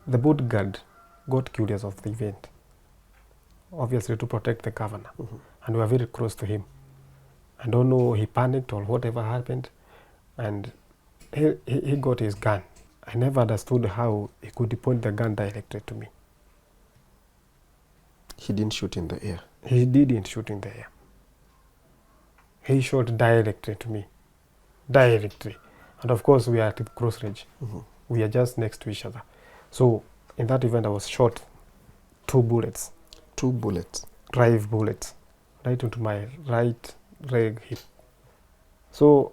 the bodyguard got curious of the event, obviously to protect the governor, and we were very close to him. I don't know, he panicked or whatever happened, and he got his gun. I never understood how he could point the gun directly to me. He didn't shoot in the air? He didn't shoot in the air. He shot directly to me, directly. And of course, we are at close range. We are just next to each other. So in that event, I was shot 2 bullets. 2 bullets? Drive bullets, right into my right leg hip. So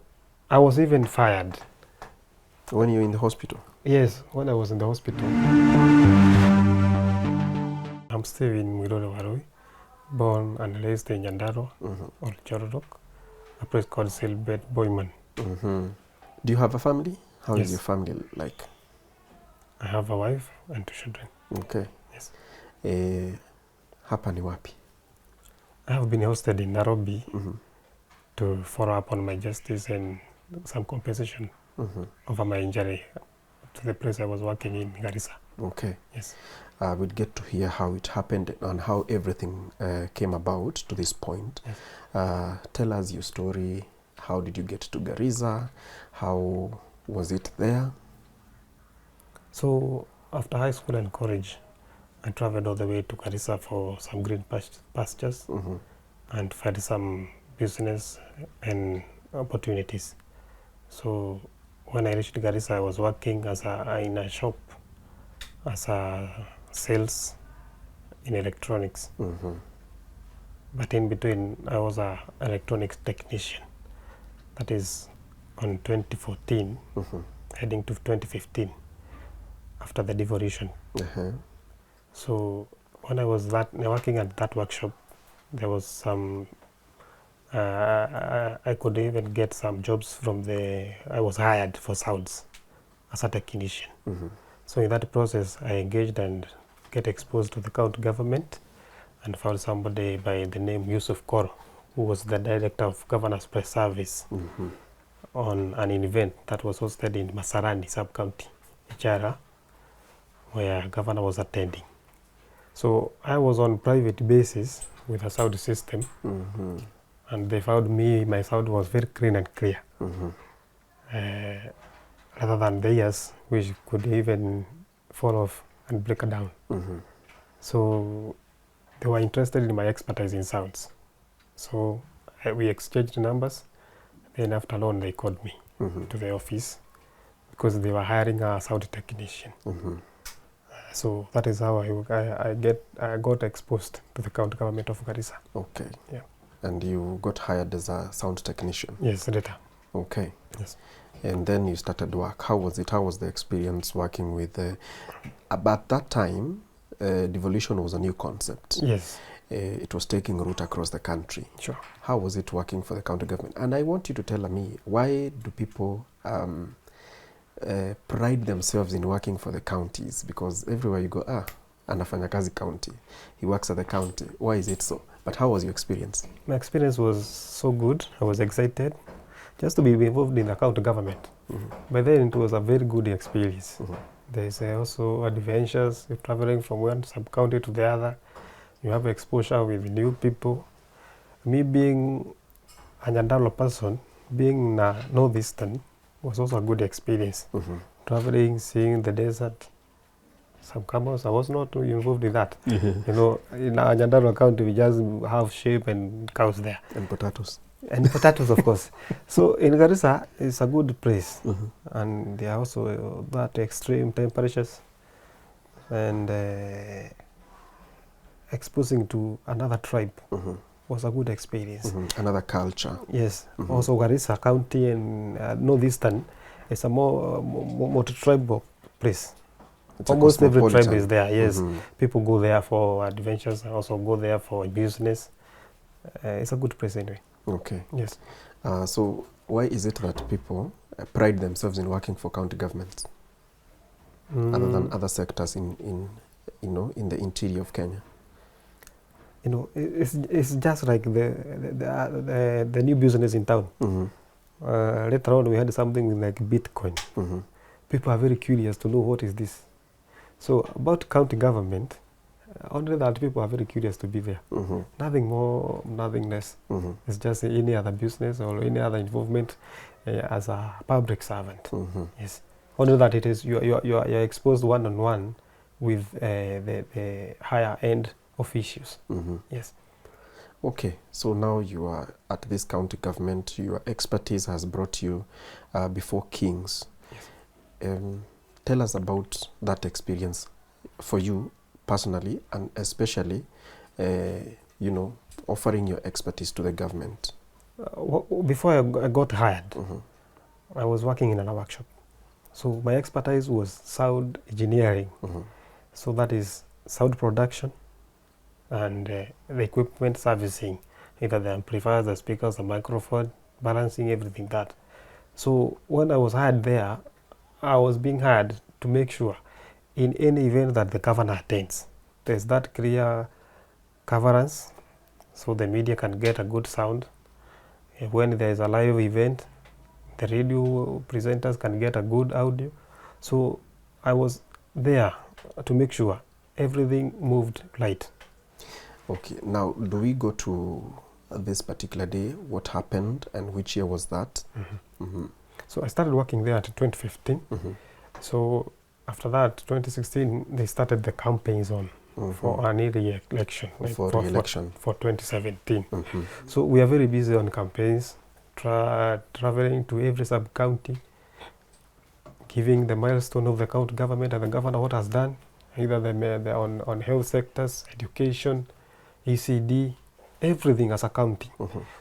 I was even fired. When you were in the hospital? Yes, when I was in the hospital. I'm still in Warui, born and raised in Nyandarua, or Chorodok, a place called Silbet Boyman. Do you have a family? How is your family like? I have a wife and 2 children. Okay. Yes. Hapa ni wapi? I have been hosted in Nairobi to follow up on my justice and some compensation over my injury to the place I was working in Garissa. Okay. Yes. We'd get to hear how it happened and how everything came about to this point. Yes. Tell us your story. How did you get to Garissa? How was it there? So after high school and college, I traveled all the way to Garissa for some green pastures and find some business and opportunities. So when I reached Garissa, I was working as in a shop as a sales in electronics. But in between, I was an electronics technician. That is on 2014, heading to 2015, after the devolution. So when I was working at that workshop, there was some, I could even get some jobs from I was hired for sounds as a technician. So in that process, I engaged and get exposed to the county government and found somebody by the name Yusuf Koro, who was the director of Governor's Press Service on an event that was hosted in Masarani sub-county, Ichara, where governor was attending. So I was on private basis with a sound system, and they found my sound was very clean and clear, rather than theirs, which could even fall off and break down. So they were interested in my expertise in sounds. So we exchanged numbers. Then after long, they called me to the office because they were hiring a sound technician. So that is how I got exposed to the county government of Garissa. Okay. Yeah. And you got hired as a sound technician? Yes, later. Okay. Yes. And then you started work. How was it? How was the experience working with... About that time, devolution was a new concept. Yes. It was taking root across the country. Sure. How was it working for the county government? And I want you to tell me, why do people pride themselves in working for the counties? Because everywhere you go, anafanya kazi county. He works at the county. Why is it so? But how was your experience? My experience was so good. I was excited just to be involved in the county government. By then, it was a very good experience. There's also adventures, traveling from one sub-county to the other. You have exposure with new people. Me being a Nyandarua person, being northeastern, was also a good experience. Traveling, seeing the desert, some camels. I was not involved in that. You know, in our Nyandarua county, we just have sheep and cows there. And potatoes. And potatoes, of course. So in Garissa, it's a good place. And there are also that extreme temperatures. And exposing to another tribe was a good experience. Another culture. Yes. Also Garissa County and northeastern is a more multi-tribal place. It's almost every tribe is there. Yes. People go there for adventures, also go there for business. It's a good place anyway. Okay. Yes. So why is it that people pride themselves in working for county governments other than other sectors in the interior of Kenya? You know, it's just like the new business in town. Later on, we had something like Bitcoin. People are very curious to know what is this. So about county government, only that people are very curious to be there. Nothing more, nothing less. It's just any other business or any other involvement as a public servant. Yes. Only that it is you're exposed one-on-one with the higher end officials. Yes. Okay, so now you are at this county government. Your expertise has brought you before kings. Yes. Tell us about that experience for you personally, and especially, you know, offering your expertise to the government. Before I got hired, I was working in a workshop. So my expertise was sound engineering. So that is sound production and the equipment servicing, either the amplifiers, the speakers, the microphone, balancing, everything that. So when I was hired there, I was being hired to make sure in any event that the governor attends, there's that clear coverance so the media can get a good sound. When there's a live event, the radio presenters can get a good audio. So I was there to make sure everything moved right. Okay, now do we go to this particular day? What happened and which year was that? So I started working there at 2015. So after that, 2016, they started the campaigns on for an election, For re-election. for 2017. So we are very busy on campaigns, traveling to every sub-county, giving the milestone of the county government and the governor what has done, either the on health sectors, education, ECD, everything as a county.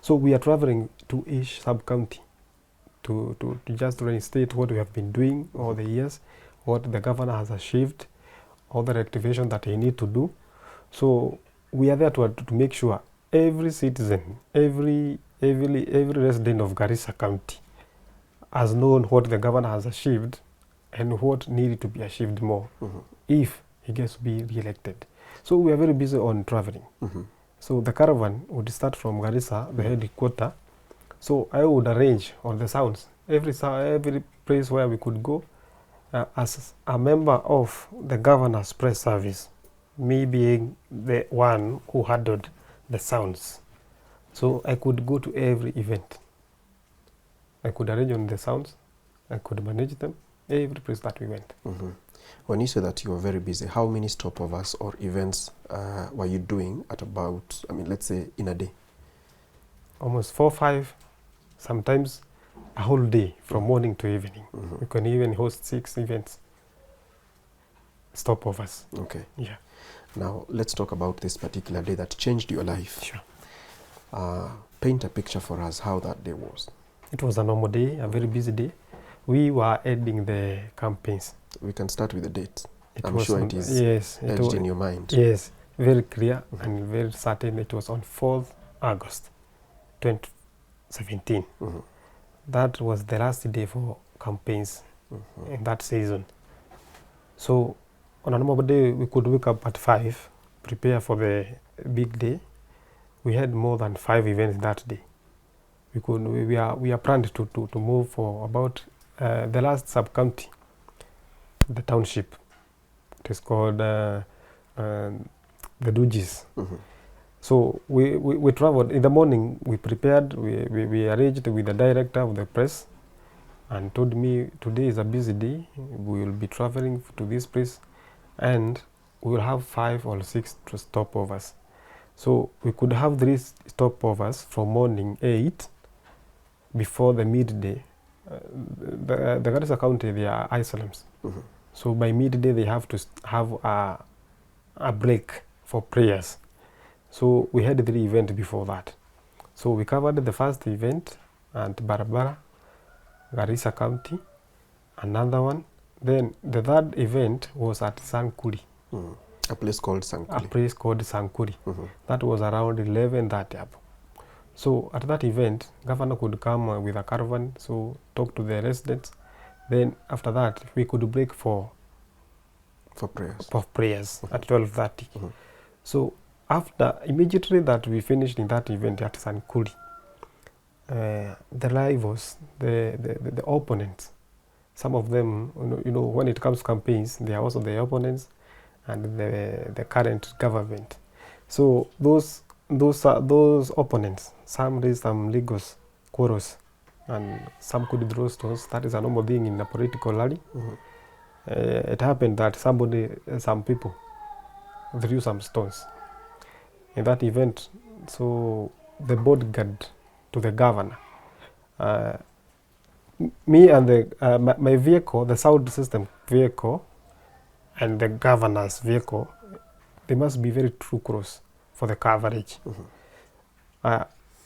So we are traveling to each sub-county to just reinstate what we have been doing all the years, what the governor has achieved, all the activation that he need to do. So we are there to make sure every citizen, every resident of Garissa County has known what the governor has achieved and what needed to be achieved more if he gets to be re-elected. So we are very busy on traveling. So the caravan would start from Garissa, the headquarters. So I would arrange all the sounds, every place where we could go. As a member of the governor's press service, me being the one who handled the sounds. So I could go to every event. I could arrange on the sounds, I could manage them, every place that we went. When you say that you were very busy, how many stopovers or events were you doing at about, I mean, let's say in a day? Almost 4 or 5, sometimes a whole day from morning to evening. We can even host 6 events, stopovers. Okay. Yeah. Now let's talk about this particular day that changed your life. Sure. Paint a picture for us how that day was. It was a normal day, a very busy day. We were ending the campaigns. We can start with the date. I'm was sure on, it is yes, edged in your mind. Yes, very clear and very certain. It was on 4th August 2017. That was the last day for campaigns in that season. So on a normal day, we could wake up at 5, prepare for the big day. We had more than 5 events that day. We are planned to move for about the last sub-county, the township. It is called the Dujis. So we traveled in the morning. We prepared. We arranged with the director of the press, and told me today is a busy day. We will be traveling to this place, and we will have 5 or 6 stopovers. So we could have 3 stopovers from morning 8 before the midday. The Garissa County, they are islands. So by midday they have to have a break for prayers. So we had 3 events before that. So we covered the first event at Barabara, Garissa County, another one. Then the third event was at Sankuri. A place called Sankuri. A place called Sankuri. That was around 11:30. So at that event, governor could come with a caravan, so talk to the residents. Then after that, we could break for prayers at 12:30. So after, immediately that we finished in that event at Sankuri, the rivals, the opponents, some of them, when it comes to campaigns, they are also the opponents and the current government. So those opponents, some raise some legal quarrels, and some could throw stones. That is a normal thing in a political rally. It happened that some people threw some stones in that event. So the bodyguard to the governor, me and my vehicle, the sound system vehicle, and the governor's vehicle, they must be very too close for the coverage.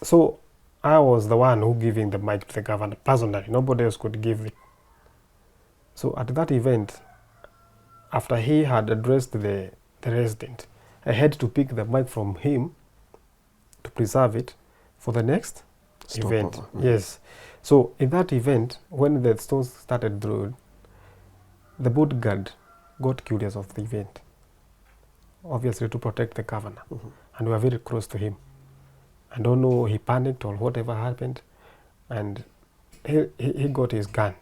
So I was the one who giving the mic to the governor personally. Nobody else could give it. So at that event, after he had addressed the resident, I had to pick the mic from him to preserve it for the next event. Yes. So in that event, when the stones started thrown, the bodyguard got curious of the event, obviously to protect the governor, and we were very close to him. I don't know, he panicked or whatever happened, and he got his gun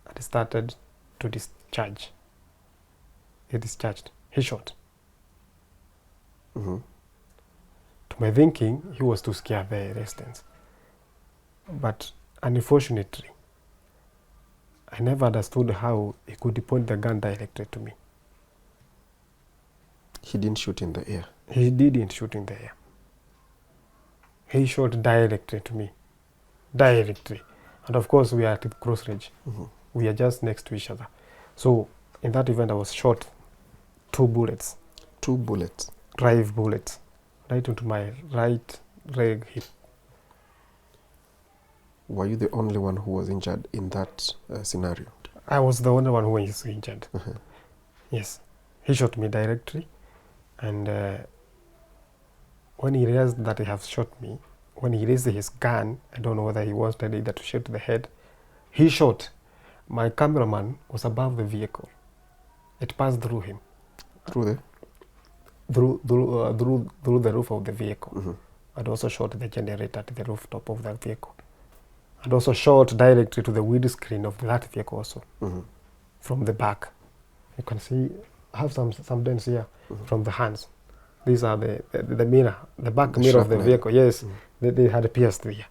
and started to discharge. He discharged. He shot. To my thinking, he was to scare the residents. But unfortunately, I never understood how he could point the gun directly to me. He didn't shoot in the air. He didn't shoot in the air. He shot directly to me. Directly. And of course, we are at close range. We are just next to each other. So in that event, I was shot 2 bullets. 2 bullets? Drive bullets. Right into my right leg hip. Were you the only one who was injured in that scenario? I was the only one who was injured. Yes. He shot me directly. And when he realized that he had shot me, when he raised his gun, I don't know whether he wanted either to shoot the head, he shot. My cameraman was above the vehicle. It passed through him. Through the roof of the vehicle. And also shot the generator at the rooftop of that vehicle. And also shot directly to the windscreen of that vehicle also. From the back. You can see, I have some dents here from the hands. These are the mirror, the back mirror of the vehicle. Yes, they had pierced here.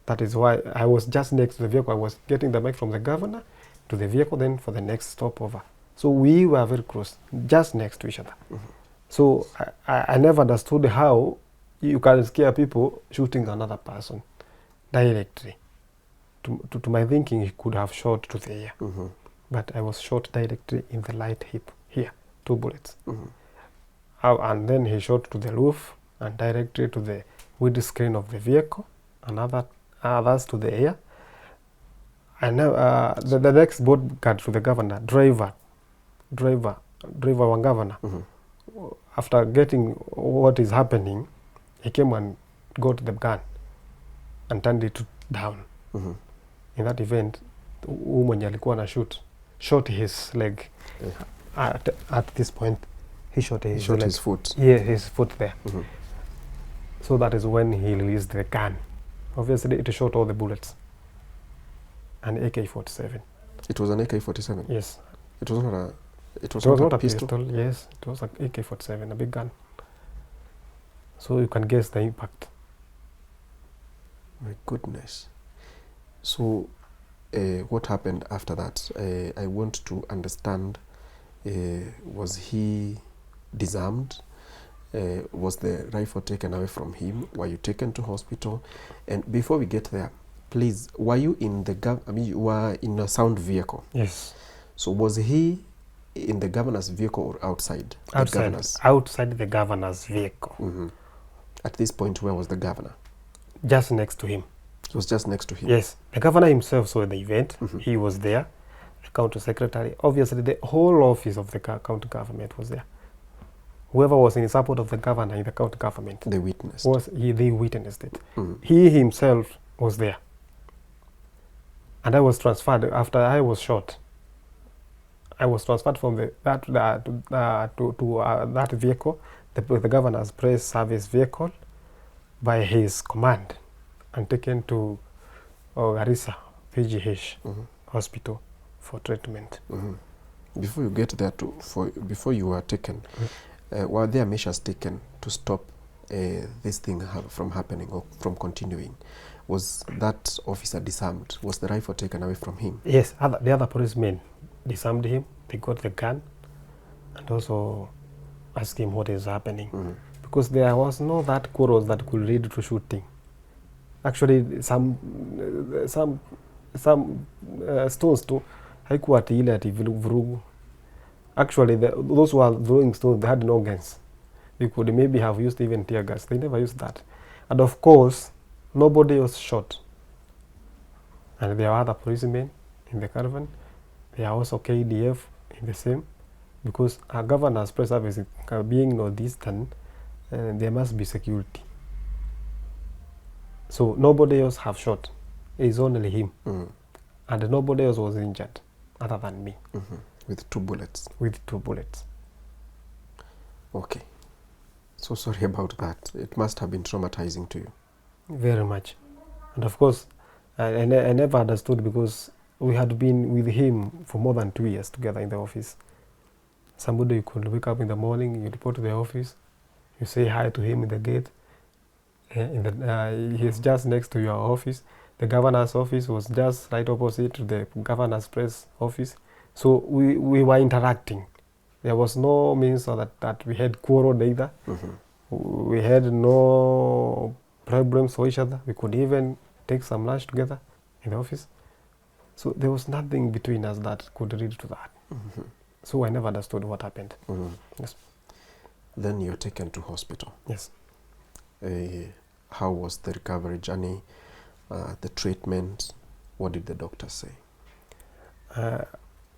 That is why I was just next to the vehicle. I was getting the mic from the governor to the vehicle, then for the next stopover. So we were very close, just next to each other. So I never understood how you can scare people shooting another person directly. To my thinking, he could have shot to the air. But I was shot directly in the right hip, here, 2 bullets. And then he shot to the roof and directly to the windscreen of the vehicle, and others to the air. And now the next bodyguard to the governor, driver one governor, after getting what is happening, he came and got the gun and turned it down. In that event, mwenye alikuwa na shot his leg. At this point, he shot his foot. Yeah, his foot there. So that is when he released the gun. Obviously, it shot all the bullets. An AK-47. It was an AK-47? Yes. It was not a... It was not a pistol. Yes, it was an AK-47, a big gun. So you can guess the impact. My goodness. So what happened after that? I want to understand, was he disarmed? Was the rifle taken away from him? Were you taken to hospital? And before we get there, please, were you in the you were in a sound vehicle? Yes. So was he in the governor's vehicle or outside? Outside the governor's vehicle. At this point, where was the governor? Just next to him. It was just next to him? Yes. The governor himself saw the event. He was there. The county secretary. Obviously, the whole office of the county government was there. Whoever was in support of the governor in the county government. They witnessed. They witnessed it. He himself was there. And I was transferred after I was shot. I was transferred from that vehicle, the governor's press service vehicle, by his command, and taken to Garissa, PGH hospital for treatment. Before you get there, before you were taken, were there measures taken to stop this thing from happening or from continuing? Was that officer disarmed? Was the rifle taken away from him? Yes, the other policemen disarmed him. They got the gun and also asked him what is happening. Because there was no that quarrels that could lead to shooting. Actually, some stones too haikuwa ati ile ati vurugu. Actually, those who are throwing stones, they had no guns. They could maybe have used even tear gas. They never used that. And of course, nobody was shot. And there are other policemen in the caravan. There are also KDF in the same. Because our governor's press service being northeastern, there must be security. So nobody else have shot. It's only him. And nobody else was injured other than me. With 2 bullets? With 2 bullets. Okay. So sorry about that. It must have been traumatizing to you. Very much. And of course, I never understood because we had been with him for more than 2 years together in the office. Somebody you could wake up in the morning, you report to the office, you say hi to him in the gate. He's just next to your office. The governor's office was just right opposite to the governor's press office. So we were interacting. There was no means so that we had quarreled either. We had no problems for each other. We could even take some lunch together in the office. So there was nothing between us that could lead to that. So I never understood what happened. Yes. Then you're taken to hospital. Yes. How was the recovery journey, the treatment? What did the doctors say?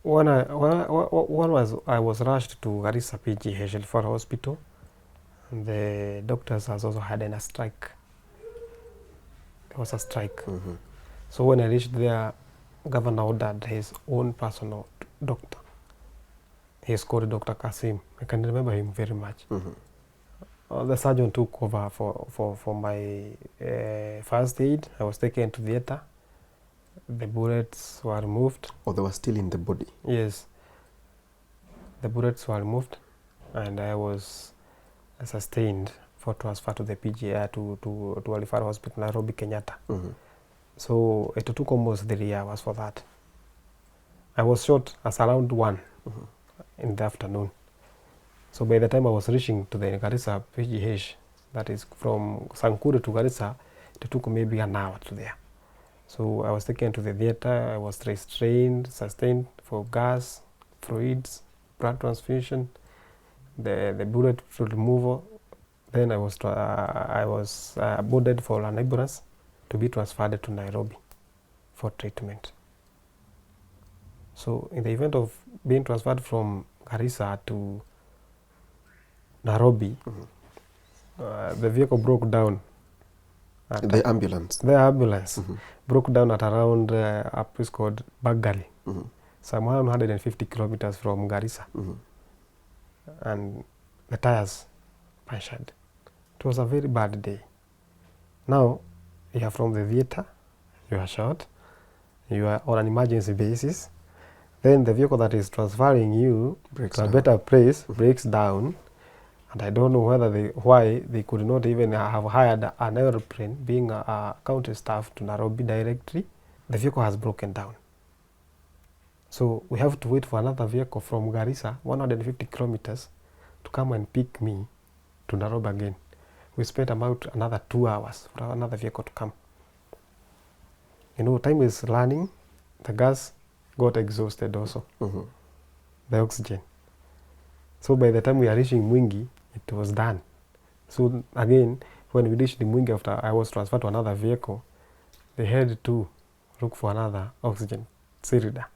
When I was rushed to Garissa PGH for hospital, and the doctors has also had a strike. There was a strike. So when I reached there, governor ordered his own personal doctor. He's called Dr. Kasim. I can remember him very much. The surgeon took over for my first aid. I was taken to theater. The bullets were removed. Or they were still in the body? Yes. The bullets were removed and I was sustained for transfer to the PGI to a referral hospital, Nairobi, Kenyatta. So it took almost 3 hours for that. I was shot as around 1 in the afternoon. So by the time I was reaching to the Garissa PGH, that is from Sankuru to Garissa, it took maybe an hour to there. So I was taken to the theater. I was restrained, sustained for gas, fluids, blood transfusion, the bullet removal. Then I was boarded for an ambulance to be transferred to Nairobi for treatment. So in the event of being transferred from Garissa to Nairobi, the vehicle broke down. The ambulance? The ambulance broke down at around a place called Bagali, some 150 kilometers from Garissa. And the tires punctured. It was a very bad day. Now, you are from the theater, you are shot, you are on an emergency basis, then the vehicle that is transferring you to a better place breaks down, and I don't know why they could not even have hired an aeroplane, being a county staff, to Nairobi directly. The vehicle has broken down. So we have to wait for another vehicle from Garissa, 150 kilometers, to come and pick me to Nairobi again. We spent about another 2 hours for another vehicle to come. You know, time is running. The gas got exhausted also, the oxygen. So by the time we are reaching Mwingi, it was done. So again, when we reached the Mwingi after I was transferred to another vehicle, they had to look for another oxygen cylinder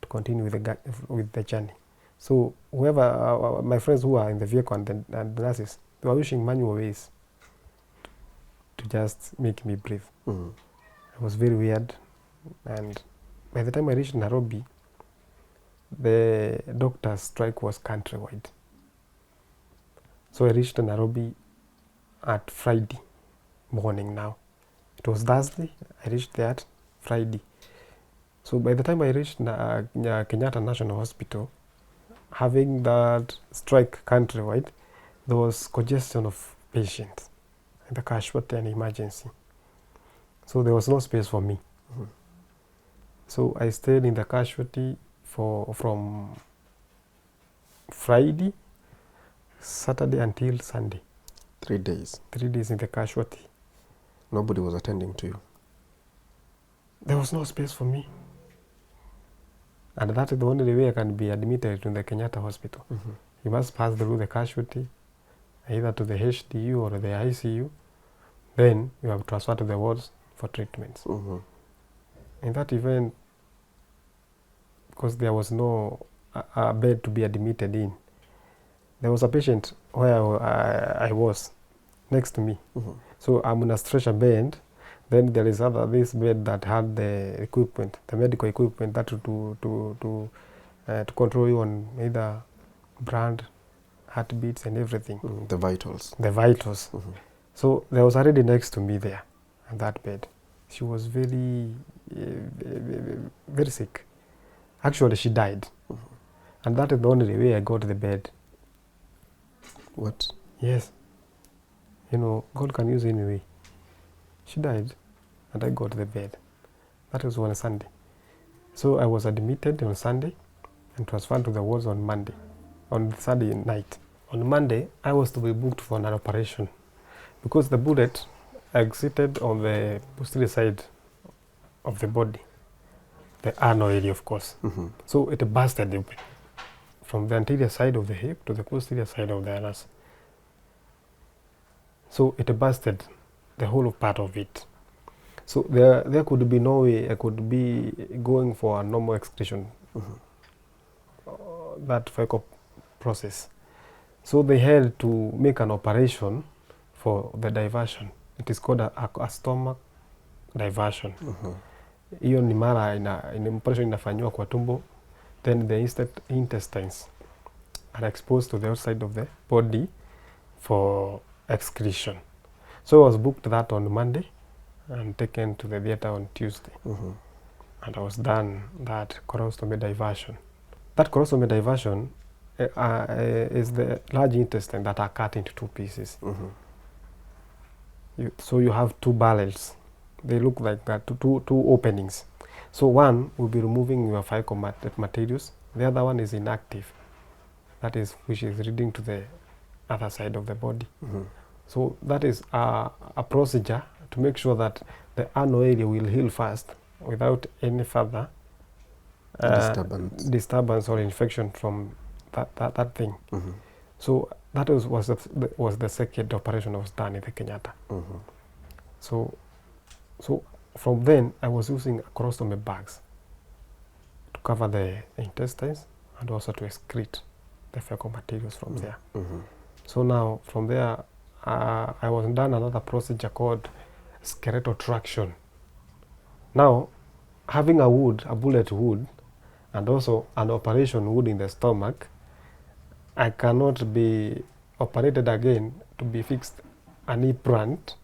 to continue with the journey. So whoever, my friends who are in the vehicle and the nurses, they were using manual ways to just make me breathe. It was very weird. And by the time I reached Nairobi, the doctor's strike was countrywide. So I reached Nairobi at Friday morning now. It was Thursday. I reached there at Friday. So by the time I reached Kenyatta National Hospital, having that strike countrywide, there was congestion of patients in the casualty and emergency. So there was no space for me. So I stayed in the casualty from Friday, Saturday until Sunday. 3 days. 3 days in the casualty. Nobody was attending to you. There was no space for me. And that is the only way I can be admitted to the Kenyatta Hospital. You must pass through the casualty, either to the HDU or the ICU. Then you are transferred to the wards for treatments. In that event, because there was no a bed to be admitted in, there was a patient where I was next to me. So I'm on a stretcher bed. Then there is this bed that had the equipment, the medical equipment that to control you on either blood, heartbeats and everything. The vitals. The vitals. So there was already next to me there on that bed. She was very, very sick. Actually, she died. And that is the only way I got the bed. What? Yes. You know, God can use any way. She died and I got the bed. That was on Sunday. So I was admitted on Sunday and transferred to the wards on Monday, on Sunday night. On Monday, I was to be booked for an operation because the bullet exited on the posterior side of the body, the arm area, of course. So it busted open from the anterior side of the hip to the posterior side of the anus. So it busted the whole part of it. So there could be no way I could be going for a normal excretion, that fecal process. So they had to make an operation for the diversion. It is called a stomach diversion. Hiyo ni mara ina operation inafanywa kwa tumbo, then the intestines are exposed to the outside of the body for excretion. So I was booked that on Monday and taken to the theater on Tuesday. And I was done that colostomy diversion. That colostomy diversion is the large intestine that are cut into 2 pieces. So you have 2 barrels. They look like that, two openings. So one will be removing your fecal materials. The other one is inactive. That is, which is leading to the other side of the body. So that is a procedure to make sure that the anal area will heal fast without any further disturbance or infection from that thing. So that was the second operation I was done in the Kenyatta. So from then I was using colostomy bags to cover the intestines and also to excrete the fecal materials from there. So now from there I was done another procedure called skeletal traction. Now having a bullet wound and also an operation wound in the stomach, I cannot be operated again to be fixed an implant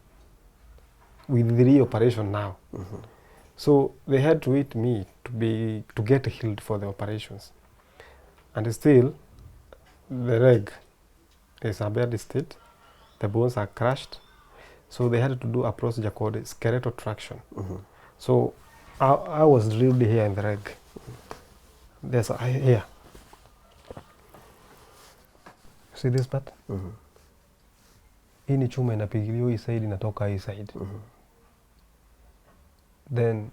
with the re-operation now. So they had to wait me to get healed for the operations. And still the leg is a bad state, the bones are crushed. So they had to do a procedure called skeletal traction. So I was drilled here in the leg. There's here. See this part? Hii ni chuma inapigiliwa hii side inatoka hii side. Then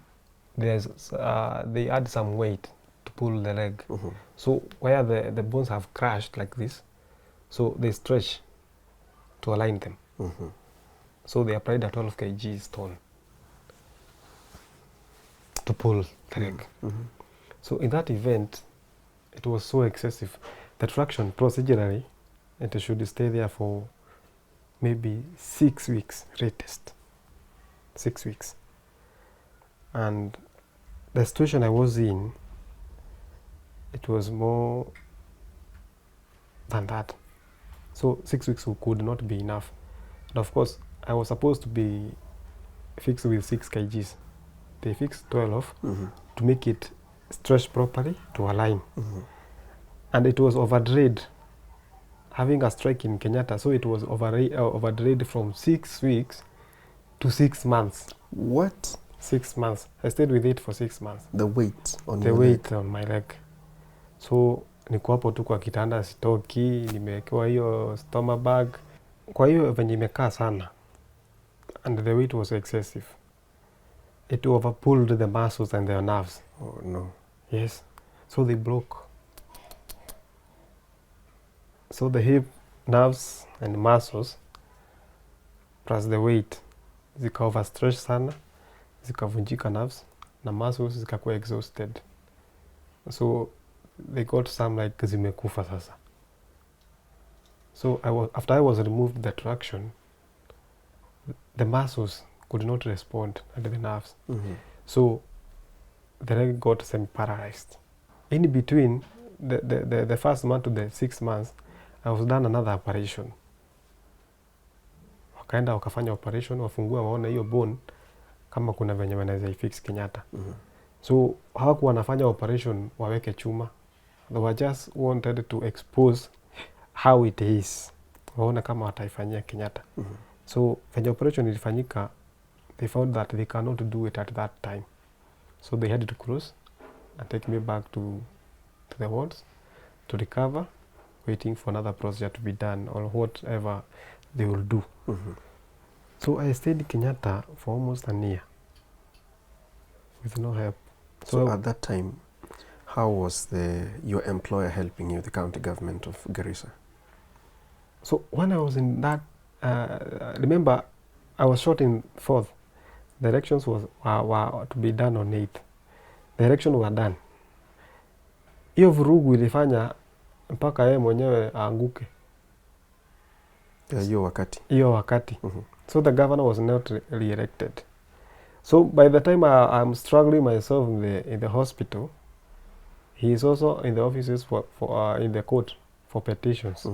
they add some weight to pull the leg. So where the bones have crushed like this, so they stretch to align them. So they applied a 12 kg stone to pull the leg. So in that event, it was so excessive. The traction procedurally, it should stay there for maybe 6 weeks, latest. 6 weeks. And the situation I was in, it was more than that. So 6 weeks could not be enough. And of course, I was supposed to be fixed with 6 kgs. They fixed 12 to make it stretch properly to align. And it was overdrained, having a strike in Kenyatta, so it was overdrained from 6 weeks to 6 months. What? 6 months. I stayed with it for 6 months. The weight on The your weight leg. on my leg. So niko hapo tu kwa kitanda, sitoki, nimewekewa hiyo stomach bag. Kwa hiyo venye imekaa sana, and the weight was excessive, it overpulled the muscles and the nerves. Oh no. Yes. So they broke. So the hip nerves and muscles plus the weight zika overstretch sana, zikavunjika nerves na muscles zikakuwa exhausted. So they got some like zimekufa sasa. So after I was removed the traction, the muscles could not respond and the nerves. So the leg got semi-paralyzed. In between the first month to the 6 months, I was done another operation. Wakaenda wakafanya operation, wafungua waona hiyo bone kama kuna venye wanaweza ifix Kenyatta. So hawakuwa wanafanya operation waweke chuma. They were just wanted to expose how it is. Waona kama wataifanyia Kenyatta. So venye operation ilifanyika, they found that they cannot do it at that time. So they had to close and take me back to the wards to recover, waiting for another procedure to be done or whatever they will do. So I stayed in Kenyatta for almost a year with no help. So at that time, how was your employer helping you, the county government of Garissa? So when I was in that, remember, I was shot in 4th. The elections were to be done on 8th. The elections were done. Hiyo vurugu ilifanya mpaka yeye mwenyewe aanguke. Hiyo wakati. So the governor was not re-elected. So by the time I'm struggling myself in the hospital, he is also in the offices for in the court for petitions.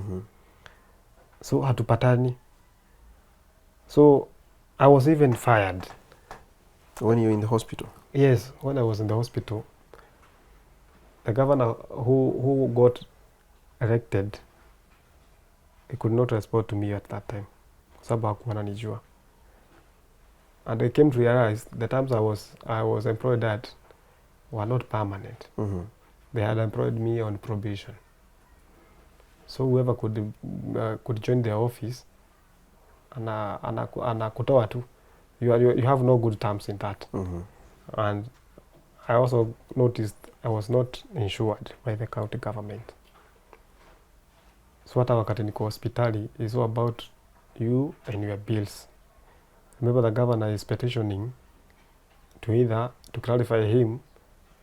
So hatupatani. So I was even fired. When you were in the hospital? Yes, when I was in the hospital, the governor who got elected, he could not respond to me at that time. Sababu hakuwa ananijua. And I came to realize the times I was employed at were not permanent. They had employed me on probation. So whoever could join their office, anakutoa tu. You have no good terms in that. And I also noticed I was not insured by the county government. So hata wakati niko hospitali is all about you and your bills. Remember the governor is petitioning to clarify him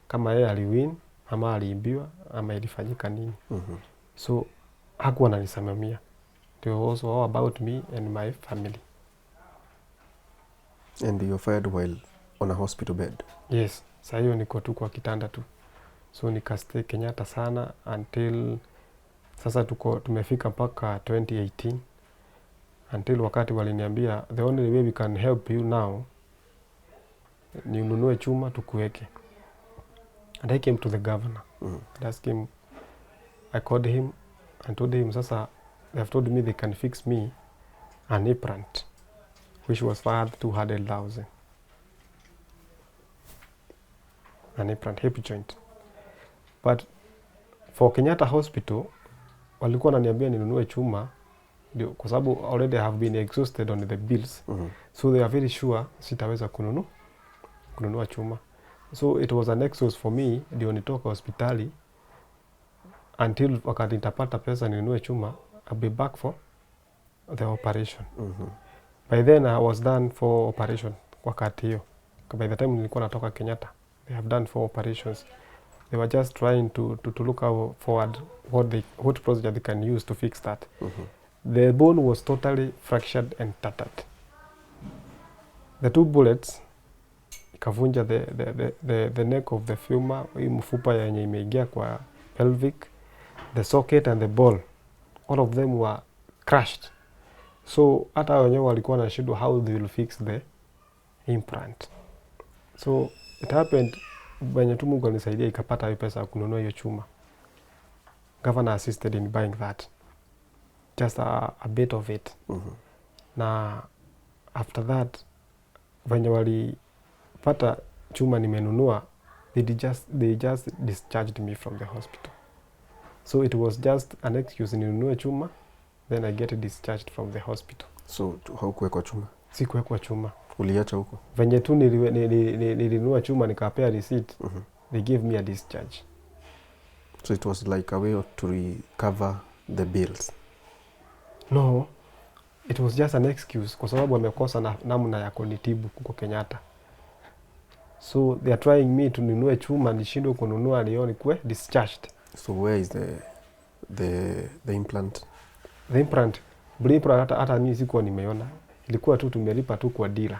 kama yeye aliwin ama aliimbiwa ama ilifanyika nini. So hakuwa ananisimamia. They were also all about me and my family. And you were fired while on a hospital bed? Yes. Saa hiyo niko tu kwa kitanda tu. So nikastay Kenyatta sana until sasa tumefika mpaka 2018. Until wakati waliniambia the only way we can help you now ni ununue chuma tukuweke. And I came to the governor. And asked him, I called him and told him sasa they have told me they can fix me an implant which was worth 200,000. An implant hip joint. But for Kenyatta Hospital walikuwa wananiambia ninunue chuma kwa sababu already have been exhausted on the bills. So they are very sure sitaweza kununua chuma. So it was an excuse for me ndio nitoka hospitali until wakati nitapata pesa ninunue chuma, I'll be back for the operation. By then I was done for operation wakati hiyo. By the time nilikuwa natoka Kenyatta, they have done 4 operations. They were just trying to look out forward what procedure they can use to fix that. The bone was totally fractured and tattered. The 2 bullets ikavunja the neck of the femur, hii mfupa yenye imeingia kwa pelvic, the socket and the ball. All of them were crushed. So hata wenyewe walikuwa na shida how they will fix the implant. So it happened venye tu Mungu anisaidia ikapata hiyo pesa ya kununua hiyo chuma. Governor assisted in buying that. Just a bit of it. Na after that, venye walipata chuma nimenunua, they just discharged me from the hospital. So it was just an excuse, ninunue chuma, then I get discharged from the hospital. So haukuwekwa chuma? Sikuwekwa chuma. Uliacha huko? Venye tu nilinunua chuma nikapea receipt, they gave me a discharge. So it was like a way to recover the bills? No, it was just an excuse kwa sababu wamekosa namna ya kunitibu huko Kenyatta. So they are trying me to ninunue chuma nishindwe kununua ndio nikuwe discharged. So where is the implant? The implant, blipa hata mimi sikuwa nimeona. Ilikuwa tu tumelipa tu kwa dira.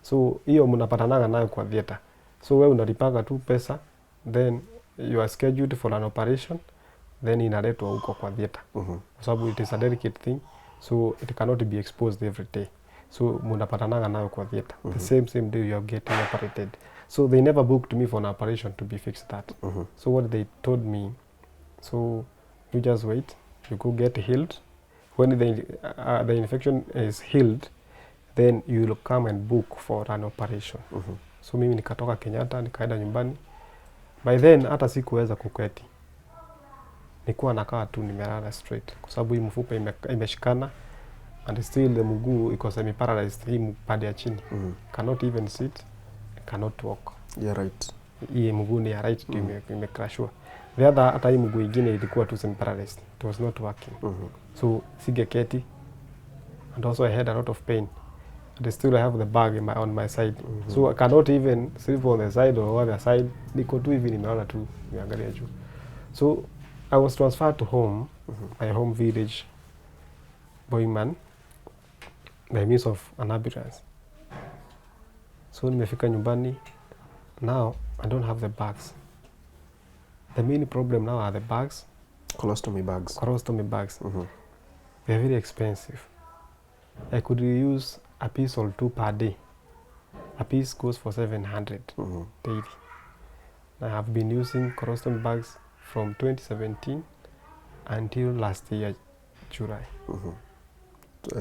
So hiyo mnapatananga nayo kwa theater. So wewe unalipanga tu pesa, then you are scheduled for an operation, then inaletwa huko kwa theater. Kwa sababu it is a delicate thing, so it cannot be exposed every day. So mnapatananga nayo kwa theater. The same day you are getting operated. So they never booked me for an operation to be fixed that. So what they told me, so you just wait, you go get healed. When the infection is healed, then you will come and book for an operation. So mimi nikatoka Kenyatta, nikaenda nyumbani. By then hata sikuweza kuketi. Nilikuwa nakaa tu nimelala straight kwa sababu hii mfupa imeshikana and still the mguu iko semi paralyzed, hii pande ya chini. Cannot even sit, cannot walk. Yeah, right. Hii mguu ni ya right tu imecrashwa. The other hata hii mguu ingine ilikuwa tu semi paralyzed. It was not working. So singeketi. And also I had a lot of pain. And still I have the bag on my side. So I cannot even sleep on the side or other side. Niko tu hivi nimeona tu niangalia juu. So I was transferred to home, my home village, Boyman, by means of an ambulance. So nimefika nyumbani. Now I don't have the bags. The main problem now are the bags. Colostomy bags. Colostomy bags. They are very expensive. I could use a piece or two per day. A piece goes for 700 daily. I have been using colostomy bags from 2017 until last year, July.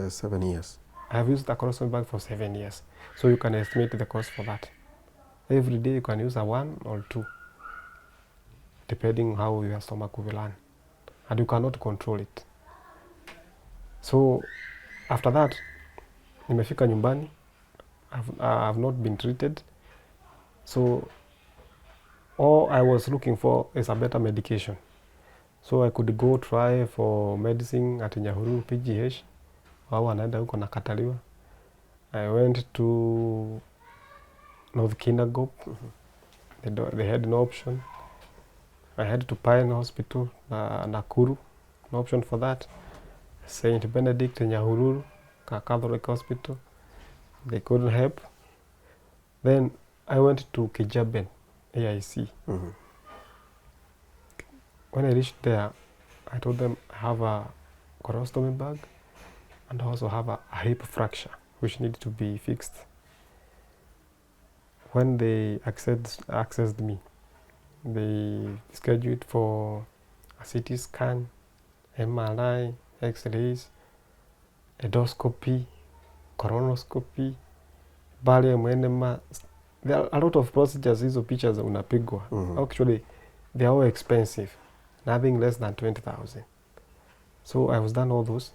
7 years. I have used a colostomy bag for 7 years. So you can estimate the cost for that. Every day you can use a 1 or 2, depending how your stomach will run. And you cannot control it. So after that, nimefika nyumbani. I've not been treated. So all I was looking for is a better medication. So I could go try for medicine at Nyahururu PGH. Wao wanaenda huko nakataliwa. I went to North Kinangop. They had no option. I had to Pine Hospital, Nakuru, no option for that. St. Benedict Nyahururu, Catholic Hospital. They couldn't help. Then I went to Kijaben, AIC. When I reached there, I told them I have a colostomy bag and also have a hip fracture which needed to be fixed. When they accessed me, they scheduled for a CT scan, MRI, X-rays, endoscopy, colonoscopy, barium enema. There are a lot of procedures. Hizo pictures unapigwa. Actually, they are all expensive. Nothing less than 20,000. So I was done all those.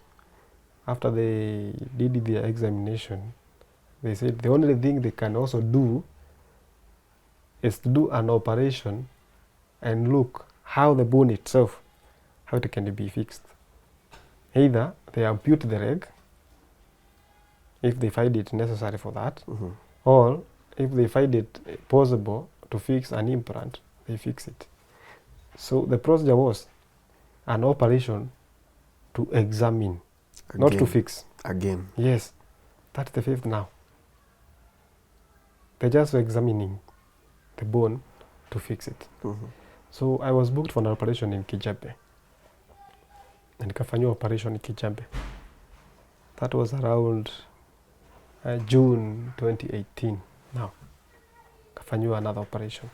After they did their examination, they said the only thing they can also do is to do an operation and look how the bone itself, how it can be fixed. Either they ampute the leg, if they find it necessary for that, or if they find it possible to fix an implant, they fix it. So the procedure was an operation to examine, again, not to fix. Again? Yes. That's the fifth now. They're just examining the bone to fix it. So I was booked for an operation in Kijabe. And nikafanyiwa operation in Kijabe. That was around June 2018 now. Kafanyiwa another operation.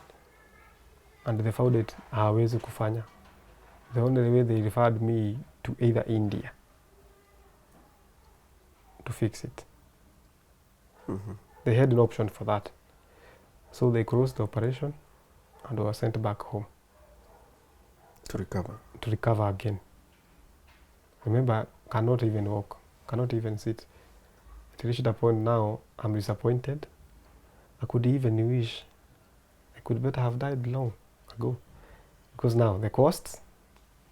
and they found it hawezi kufanya. The only way they referred me to either India to fix it. They had an option for that. So they closed the operation and were sent back home. To recover? To recover again. Remember, cannot even walk, cannot even sit. It reached a point now, I'm disappointed. I could even wish I could better have died long ago. Because now the costs,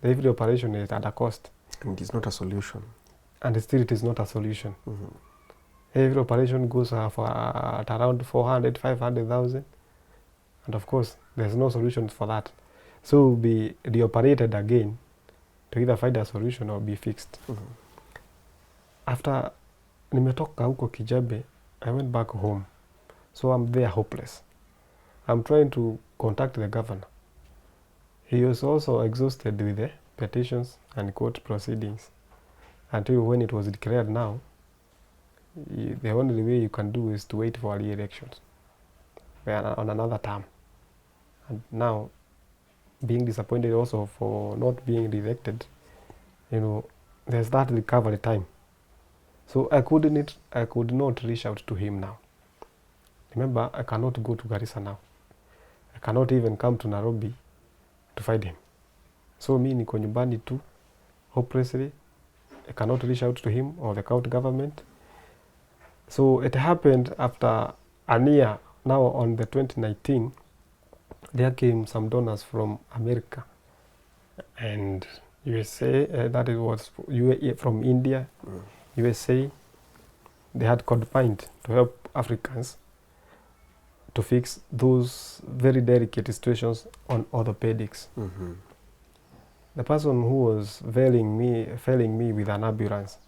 every operation is at a cost. And it's not a solution. And still it is not a solution. Every operation goes for at around 400, 500,000. And of course, there's no solution for that. So be reoperated again to either find a solution or be fixed. After nimetoka huko Kijabe, I went back home. So I'm there hopeless. I'm trying to contact the governor. He was also exhausted with the petitions and court proceedings. Until when it was declared now, the only way you can do is to wait for re-elections on another term. And now, being disappointed also for not being re-elected, you know, there's that recovery time. So I could not reach out to him now. Remember, I cannot go to Garissa now. I cannot even come to Nairobi to find him. So me niko nyumbani tu, hopelessly. I cannot reach out to him or the county government. So it happened after a year. Now on the 2019, there came some donors from America and USA, that it was from India, USA. They had combined to help Africans to fix those very delicate situations on orthopedics. The person who was failing me with an ambulance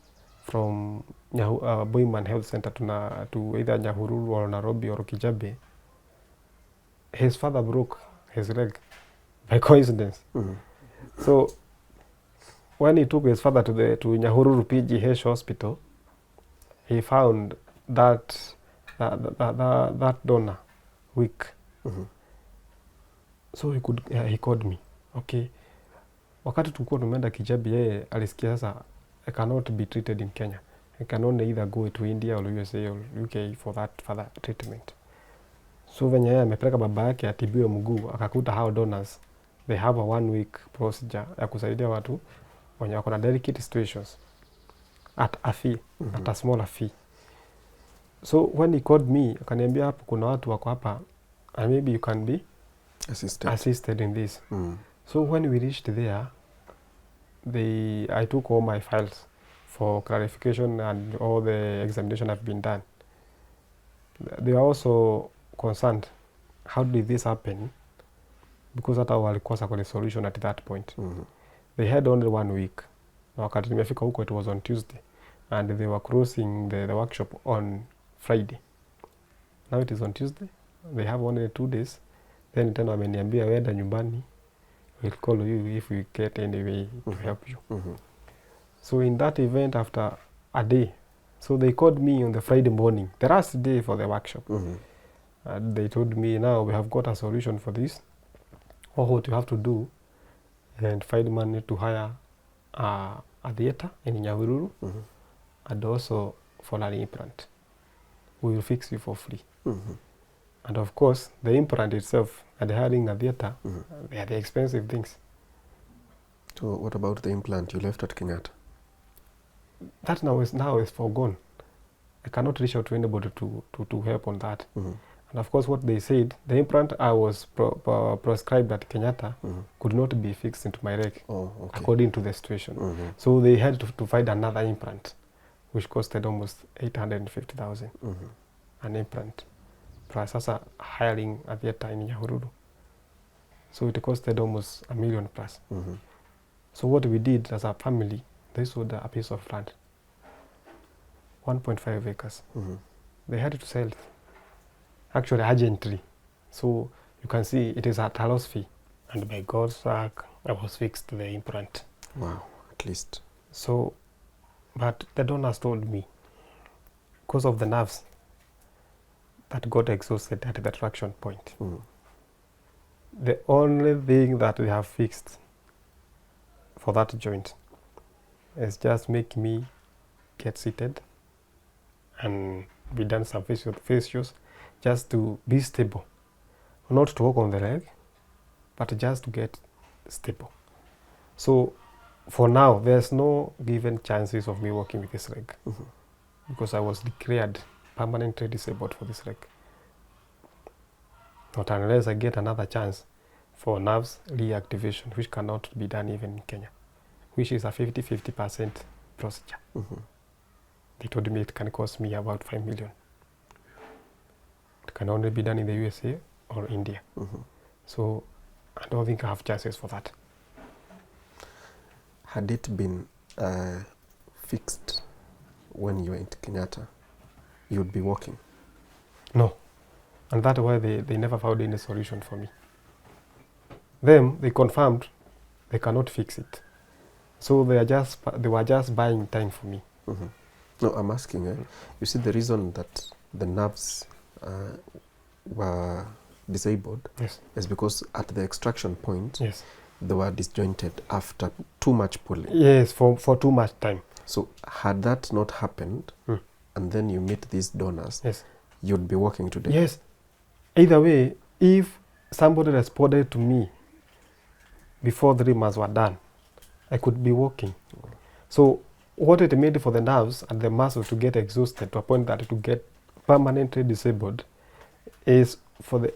from Boyman Health Center to either Nyahururu or Nairobi or Kijabe, his father broke his leg by coincidence. So when he took his father to Nyahururu PGH hospital, he found that donor weak. So he called me. Okay. Wakati tulikuwa tumeenda Kijabe, yeye alisikia sasa I cannot be treated in Kenya. I can only either go to India or USA or UK for that further treatment. So venye yeye amepeleka baba yake atibiwe mguu, akakuta hao donors, they have a 1 week procedure ya kusaidia watu wenye wako na delicate situations at a fee, at a smaller fee. So when he called me, akaniambia hapo kuna watu wako hapa and maybe you can be assisted in this. So when we reached there, I took all my files for clarification and all the examination have been done. They were also concerned, how did this happen? Because hata walikosa kwa solution at that point. They had only 1 week. Na wakati nimefika huko, it was on Tuesday. And they were closing the workshop on Friday. Now it is on Tuesday. They have only 2 days. Then tena wameniambia wenda nyumbani. We'll call you if we get any way to help you. So in that event, after a day, so they called me on the Friday morning, the last day for the workshop. And they told me, now we have got a solution for this. All what you have to do and find money to hire a theater in Nyahururu and also for an implant. We will fix you for free. And of course, the implant itself and hiring a theater, they are the expensive things. So what about the implant you left at Kenyatta? That now is forgone. I cannot reach out to anybody to help on that. And of course, what they said, the implant I was prescribed at Kenyatta could not be fixed into my leg, according to the situation. So they had to find another implant, which costed almost 850,000. An implant. Plus sasa hiring a theater in Nyahururu. So it costed almost $1 million plus. So what we did as a family, they sold a piece of land, 1.5 acres. They had to sell it, actually urgently. So you can see it is at a loss fee. And by God's work, I was fixed the implant. Wow, at least. So, but the donors told me, because of the nerves that got exhausted at the traction point, The only thing that they have fixed for that joint is just make me get seated and be done some facials just to be stable. Not to walk on the leg, but just to get stable. So for now, there's no given chances of me walking with this leg because I was declared permanently disabled for this leg. Not unless I get another chance for nerves reactivation, which cannot be done even in Kenya, which is a 50% procedure. They told me it can cost me about 5 million. It can only be done in the USA or India. So I don't think I have chances for that. Had it been fixed when you were in Kenyatta, you'd be walking? No. And that's why they never found any solution for me. Them, they confirmed they cannot fix it. So they were just buying time for me. No, I'm asking, you see the reason that the nerves were disabled is because at the extraction point, they were disjointed after too much pulling. Yes, for too much time. So had that not happened, and then you meet these donors, you'd be walking today? Yes. Either way, if somebody responded to me before 3 months were done, I could be walking. So what it made for the nerves and the muscles to get exhausted to a point that to get permanently disabled is for the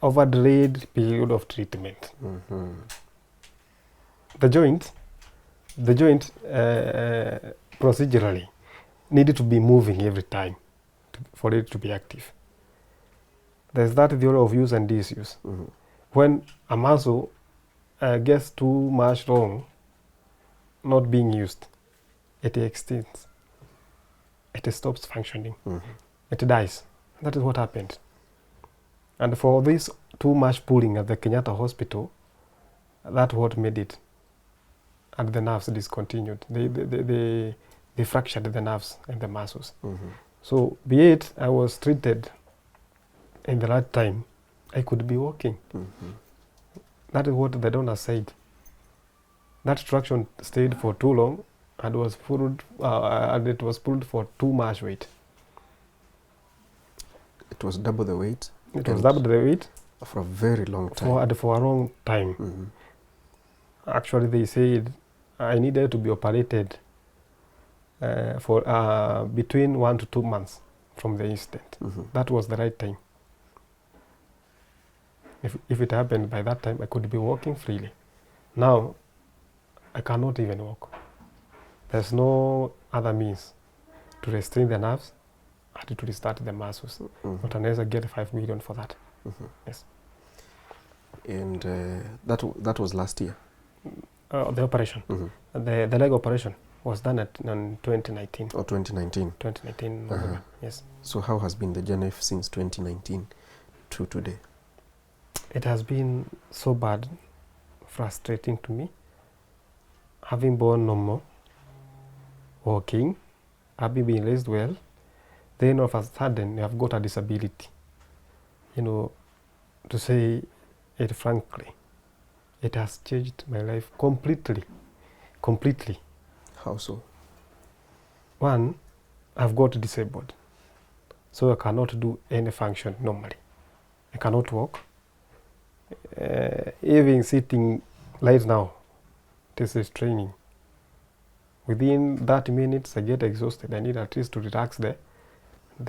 overdelayed period of treatment. The joint procedurally needed to be moving every time for it to be active. There's that theory of use and disuse. When a muscle gets too much long, not being used, it extends. It stops functioning. It dies. That is what happened. And for this too much pulling at the Kenyatta hospital, that's what made it. And the nerves discontinued. They fractured the nerves and the muscles. So be it I was treated in the right time, I could be walking. That is what the donor said. That traction stayed for too long and was pulled, and it was pulled for too much weight. It was double the weight? It was double the weight. For a very long time? For a long time. Actually, they said I needed to be operated for between 1 to 2 months from the incident. That was the right time. If it happened by that time, I could be walking freely. Now, I cannot even walk. There's no other means to restrain the nerves and to restart the muscles. Not unless I get 5 million for that. Yes. And that was last year? The operation. The leg operation was done in 2019. Oh, 2019. 2019, yes. So how has been the journey since 2019 to today? It has been so bad, frustrating to me. Having born normal, walking, having been raised well, then all of a sudden you have got a disability. You know, to say it frankly, it has changed my life completely. Completely. How so? One, I've got disabled. So I cannot do any function normally. I cannot walk. Even sitting right now, this is training. Within 30 minutes, I get exhausted. I need at least to relax the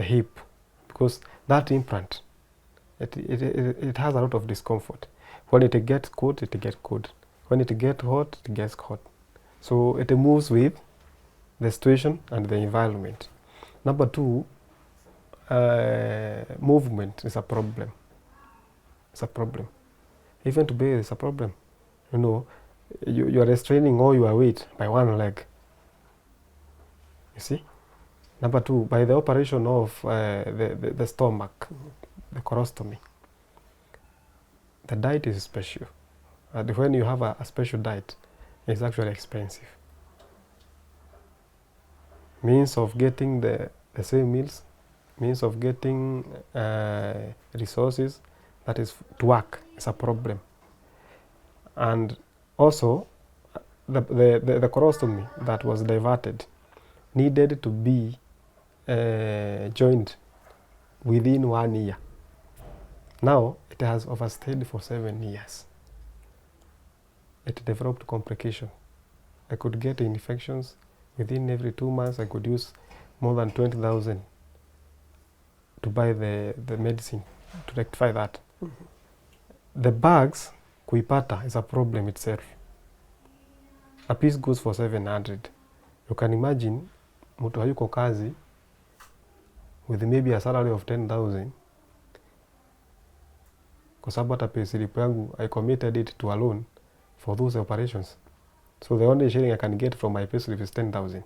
hip, because that implant, it has a lot of discomfort. When it gets cold, it gets cold. When it gets hot, it gets hot. So it moves with the situation and the environment. Number two, movement is a problem. It's a problem. Even to bathe is a problem. You know, you are restraining all your weight by one leg. You see? Number two, by the operation of the stomach, the colostomy, the diet is special. And when you have a special diet, it's actually expensive. Means of getting the same meals, means of getting resources, that is to work, is a problem. And also, the colostomy that was diverted needed to be joined within 1 year. Now, it has overstayed for 7 years. It developed complication. I could get infections within every 2 months. I could use more than 20,000 to buy the medicine to rectify that. The bags, kuipata, is a problem itself. A piece goes for 700. You can imagine, mtu hayuko kazi with maybe a salary of 10,000. Kwa sababu hata pay slip yangu, I committed it to a loan for those operations. So the only sharing I can get from my pay slip is 10,000.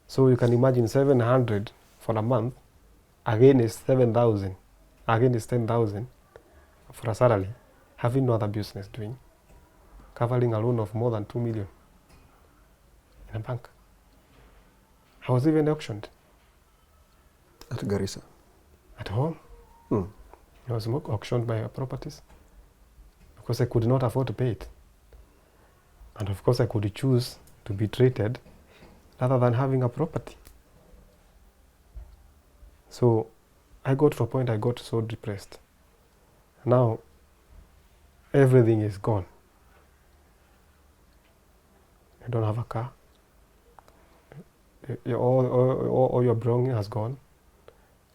So you can imagine 700 for a month, again is 7,000, again is 10,000 for a salary, having no other business doing, covering a loan of more than 2 million in a bank. I was even auctioned. At Garissa? At home. I was auctioned my properties because I could not afford to pay it. And of course I could choose to be treated rather than having a property. So I got to a point I got so depressed. Now everything is gone. I don't have a car. All your belonging has gone.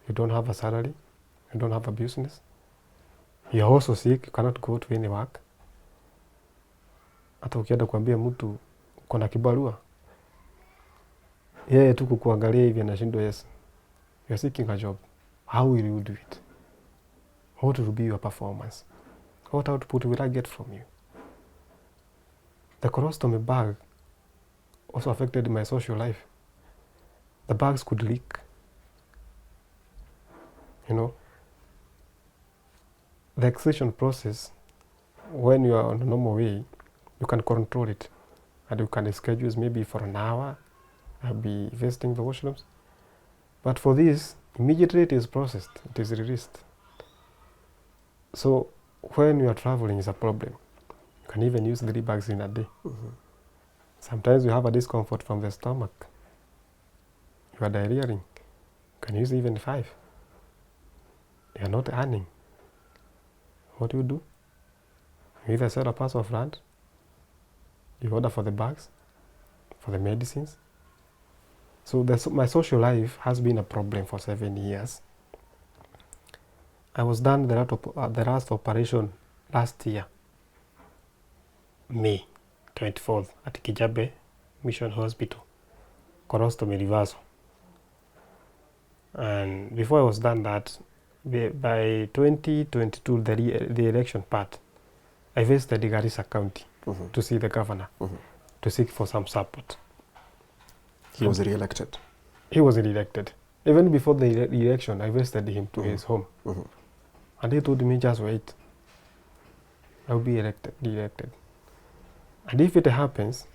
You don't have a salary. You don't have a business. You're also sick. You cannot go to any work. Hata ukienda kuambia mtu uko na kibarua, yeye tu kukuangalia hivi anashindwa, yes, you're seeking a job. How will you do it? What will be your performance? What output will I get from you? The colostomy bag also affected my social life. The bags could leak. You know, the excision process, when you are on a normal way, you can control it. And you can schedule maybe for an hour, I'll be visiting the washrooms. But for this, immediately it is processed, it is released. So when you are traveling is a problem. You can even use 3 bags in a day. Sometimes you have a discomfort from the stomach. You are diarrheaing. You can use even 5. You are not earning. What do? You either sell a parcel of land, you order for the bags, for the medicines. So my social life has been a problem for 7 years. I was done the last operation last year, May 24th at Kijabe Mission Hospital, colostomy reversal. And before I was done that, by 2022, the election part, I visited the Garissa County to see the governor, to seek for some support. He was re-elected? He was re-elected. Even before the election, I visited him to his home. And he told me, just wait. I will be re-elected. And if it happens,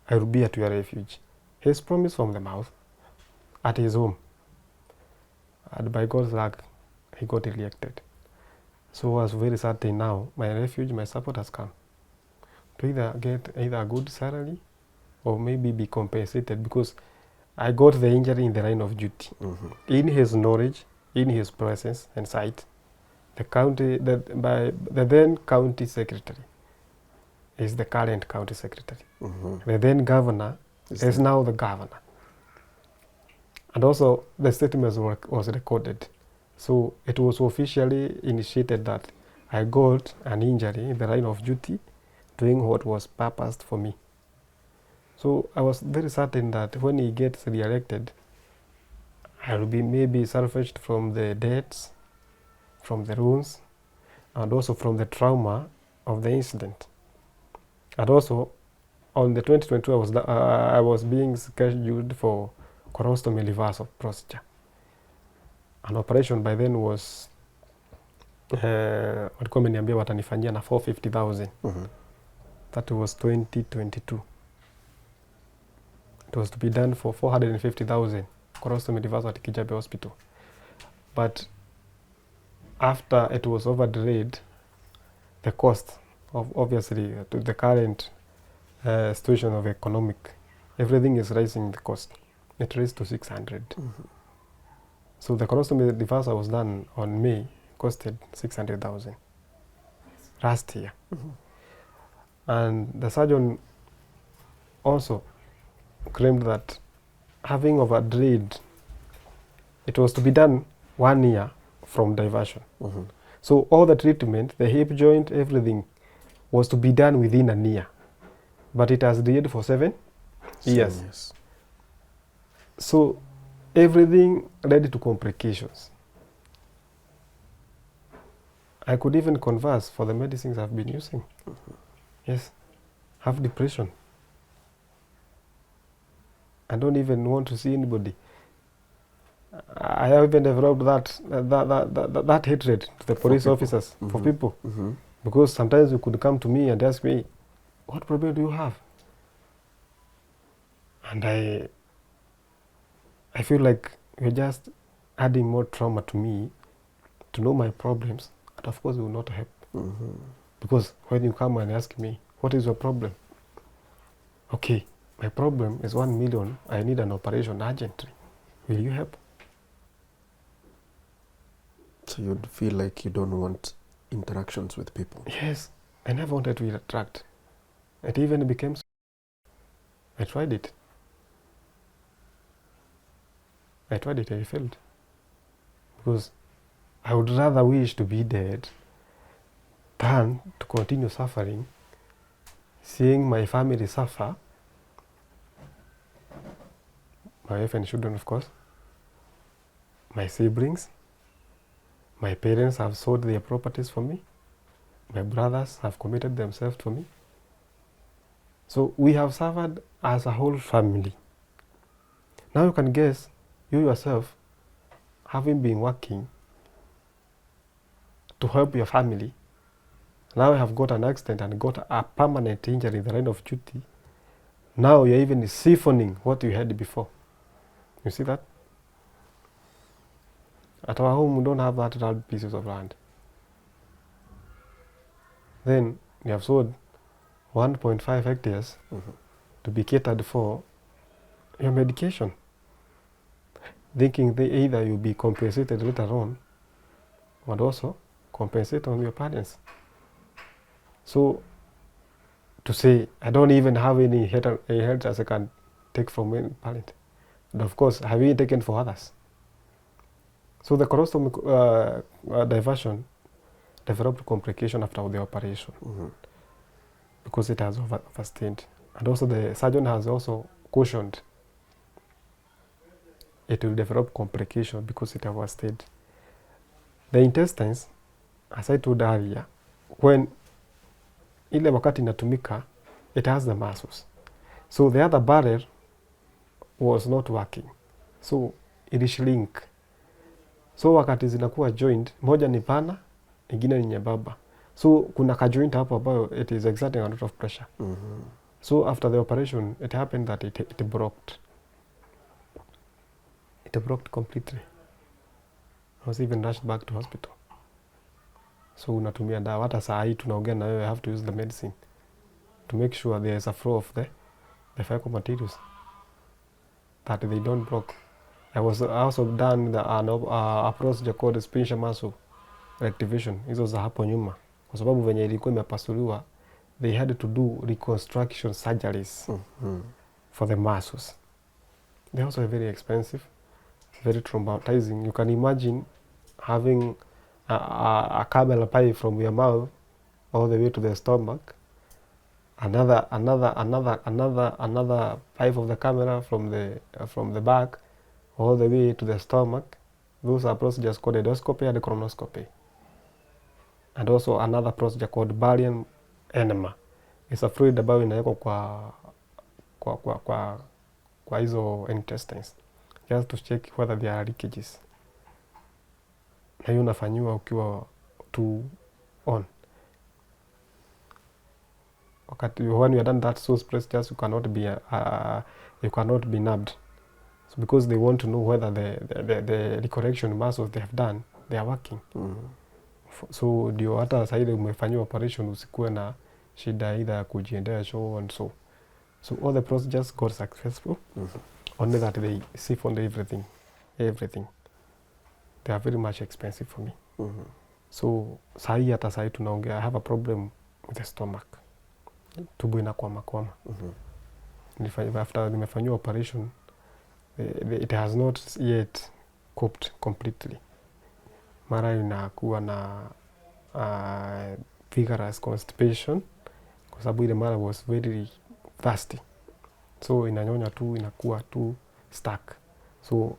I will be at your refuge. His promise from the mouth, at his home. And by God's luck, he got re-elected. So I was very certain now, my refuge, my support has come. To either get a good salary or maybe be compensated, because I got the injury in the line of duty. In his knowledge, in his presence and sight, the then county secretary is the current county secretary. The then governor is now the governor. And also the statement was recorded. So it was officially initiated that I got an injury in the line of duty doing what was purposed for me. So I was very certain that when he gets re-elected, I will be maybe salvaged from the debts, from the ruins, and also from the trauma of the incident. And also, on the 2022, I was being scheduled for colostomy reversal procedure. An operation by then was walikuwa wameniambia watanifanyia na 450,000. That was 2022. It was to be done for 450,000 colostomy reversal at Kijabe Hospital. But after it was overlaid, the cost of obviously to the current situation of economic, everything is rising the cost. It raised to 600. So the colostomy reversal was done on May, costed 600,000 last year. And the surgeon also claimed that having overlaid, it was to be done 1 year from diversion. So all the treatment, the hip joint, everything was to be done within a year. But it has delayed for 7 years. Yes. So everything led to complications. I could even converse for the medicines I've been using. Yes, have depression. I don't even want to see anybody. I have even developed that hatred to the police officers, for people. Because sometimes you could come to me and ask me, what problem do you have? And I feel like you're just adding more trauma to me to know my problems, and of course it will not help. Because when you come and ask me, what is your problem? Okay, my problem is 1 million, I need an operation urgently. Will you help? So you'd feel like you don't want interactions with people. Yes, I never wanted to interact. It even became so. I tried it. I failed. Because I would rather wish to be dead than to continue suffering, seeing my family suffer, my wife and children, of course, my siblings, my parents have sold their properties for me, my brothers have committed themselves for me. So we have suffered as a whole family. Now you can guess, you yourself, having been working to help your family, now you have got an accident and got a permanent injury in the line of duty. Now you're even siphoning what you had before. You see that? At our home, we don't have that 12 pieces of land. Then you have sold 1.5 hectares to be catered for your medication, thinking that either you'll be compensated later on, but also compensate on your parents. So to say, I don't even have any inheritance I can take from any parent. And of course, have you taken for others? So the colostomy diversion developed complication after the operation because it has overstayed. And also the surgeon has also cautioned it will develop complication because it overstayed. The intestines, as I told earlier, when ile wakati inatumika, it has the muscles. So the other barrel was not working. So it shrink. So wakati zinakuwa joint, moja ni pana, ingine ni nyembamba. So kuna ka joint hapo ambayo it is exerting a lot of pressure. So after the operation, it happened that it broke. It broke completely. I was even rushed back to hospital. So unatumia dawa. Hata saa hii tunaongea na wewe, I have to use the medicine to make sure there is a flow of the fecal materials, that they don't block. I was also done a procedure called spinal muscle reactivation. Hizo za hapo nyuma, kwa sababu venye ilikuwa imepasuliwa, they had to do reconstruction surgeries for the muscles. They also are very expensive, very traumatizing. You can imagine having a camera pipe from your mouth all the way to the stomach, another pipe of the camera from the back all the way to the stomach. Those are procedures called endoscopy and colonoscopy. And also another procedure called barium enema. It's a fluid ambayo inawekwa kwa hizo intestines, just to check whether there are leakages. Na hiyo unafanyiwa ukiwa tu on. Wakati when you have done that, those procedures you cannot be numbed. So because they want to know whether the recorrection muscles they have done, they are working. So ndio hata saa ile umefanyiwa operation usikuwe na shida either ya kujiendea show and so all the procedures got successful. Only that they siphoned everything they are very much expensive for me. So hata saa hii tunaongea, I have a problem with the stomach, tumbo inakwama. After nimefanyiwa operation, it has not yet coped completely. Mara inakuwa na vigorous constipation kwa sababu ile mara was very thirsty, so inanyonya tu, inakuwa tu stuck. So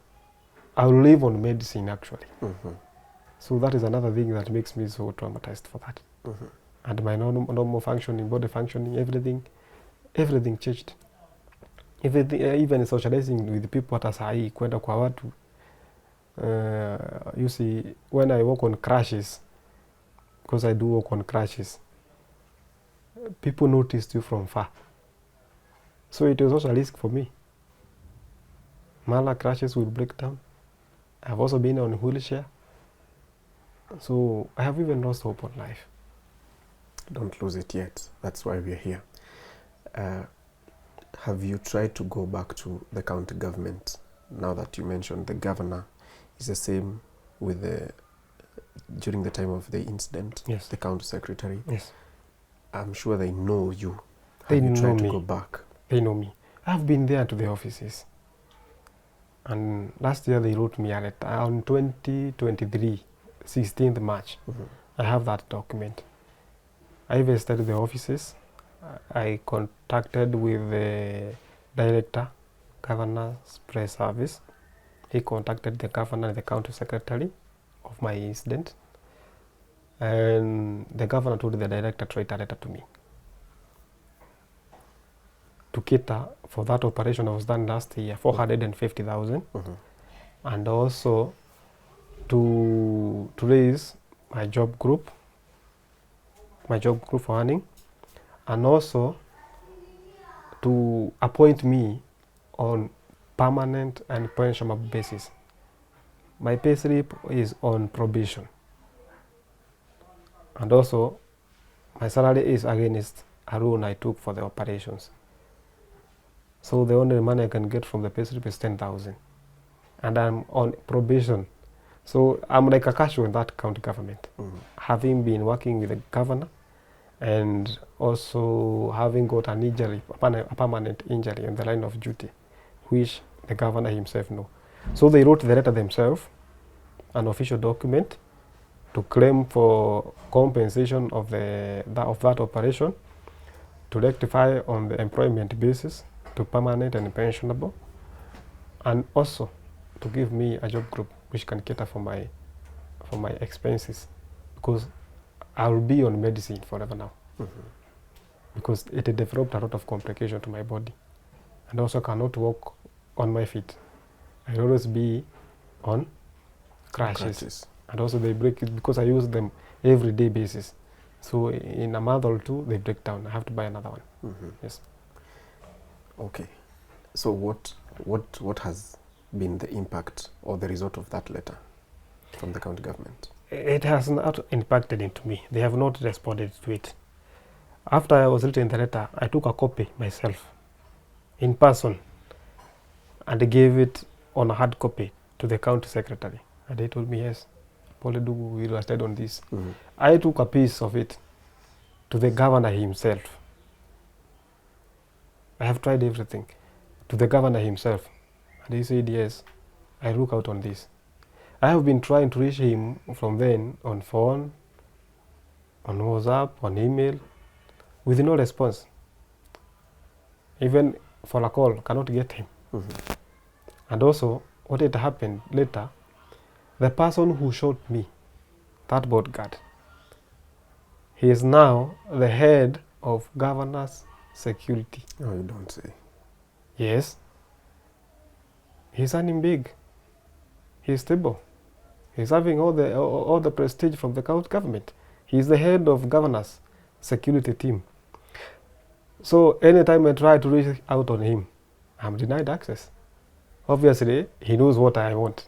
I will live on medicine actually. So that is another thing that makes me so traumatized for that. And my normal functioning, body functioning, everything changed. Even socializing with people hata saa hii kwenda kwa watu, you see, when I walk on crashes, because I do walk on crashes, people noticed you from far. So it was also a risk for me. Mala crashes will break down. I've also been on a wheelchair. So I have even lost hope on life. Don't lose it yet. That's why we're here. Have you tried to go back to the county government now that you mentioned the governor is the same with during the time of the incident? Yes. The county secretary? Yes. I'm sure they know you. They Have you know tried me. to go back? They know me. I've been there to the offices. And last year they wrote me a letter on 2023, 16th March. I have that document. I visited the offices. I contacted with the director, governor's press service. He contacted the governor and the county secretary of my incident. And the governor told the director to write a letter to me to cater for that operation that was done last year, 450,000, and also to raise my job group for earning, and also to appoint me on permanent and pensionable basis. My pay slip is on probation, and also my salary is against a loan I took for the operations. So the only money I can get from the pay slip is 10,000, and I'm on probation. So I'm like a casual in that county government, having been working with the governor and also having got an injury, a permanent injury in the line of duty, which the governor himself know. So they wrote the letter themselves, an official document, to claim for compensation of that operation, to rectify on the employment basis to permanent and pensionable, and also to give me a job group which can cater for my expenses, because I will be on medicine forever now, because it developed a lot of complication to my body, and also cannot walk on my feet. I'll always be on crutches. And also they break it because I use them everyday basis. So in a month or two they break down. I have to buy another one. Yes. Okay. So what has been the impact or the result of that letter from the county government? It has not impacted into me. They have not responded to it. After I was written the letter, I took a copy myself in person and gave it on a hard copy to the county secretary. And they told me, yes, Poledu will attend on this. I took a piece of it to the governor himself. I have tried everything to the governor himself. And he said, yes, I look out on this. I have been trying to reach him from then on phone, on WhatsApp, on email, with no response. Even for a call, cannot get him. And also, what had happened later, the person who shot me, that bodyguard, he is now the head of governor's security. Oh, you don't say. Yes. He's earning big. He's stable. He's having all the prestige from the county government. He's the head of governor's security team. So anytime I try to reach out on him, I'm denied access. Obviously, he knows what I want.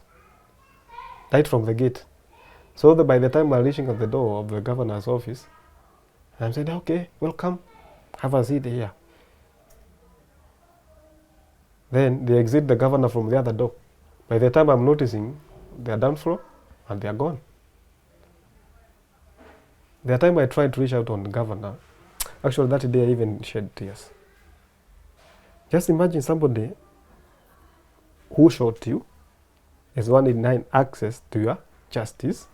Right from the gate. So by the time I'm reaching at the door of the governor's office, I'm saying, okay, welcome, have a seat here. Then they exit the governor from the other door. By the time I'm noticing, they're down floor and they're gone. The time I tried to reach out on the governor, actually that day I even shed tears. Just imagine somebody who shot you is one denying access to your justice.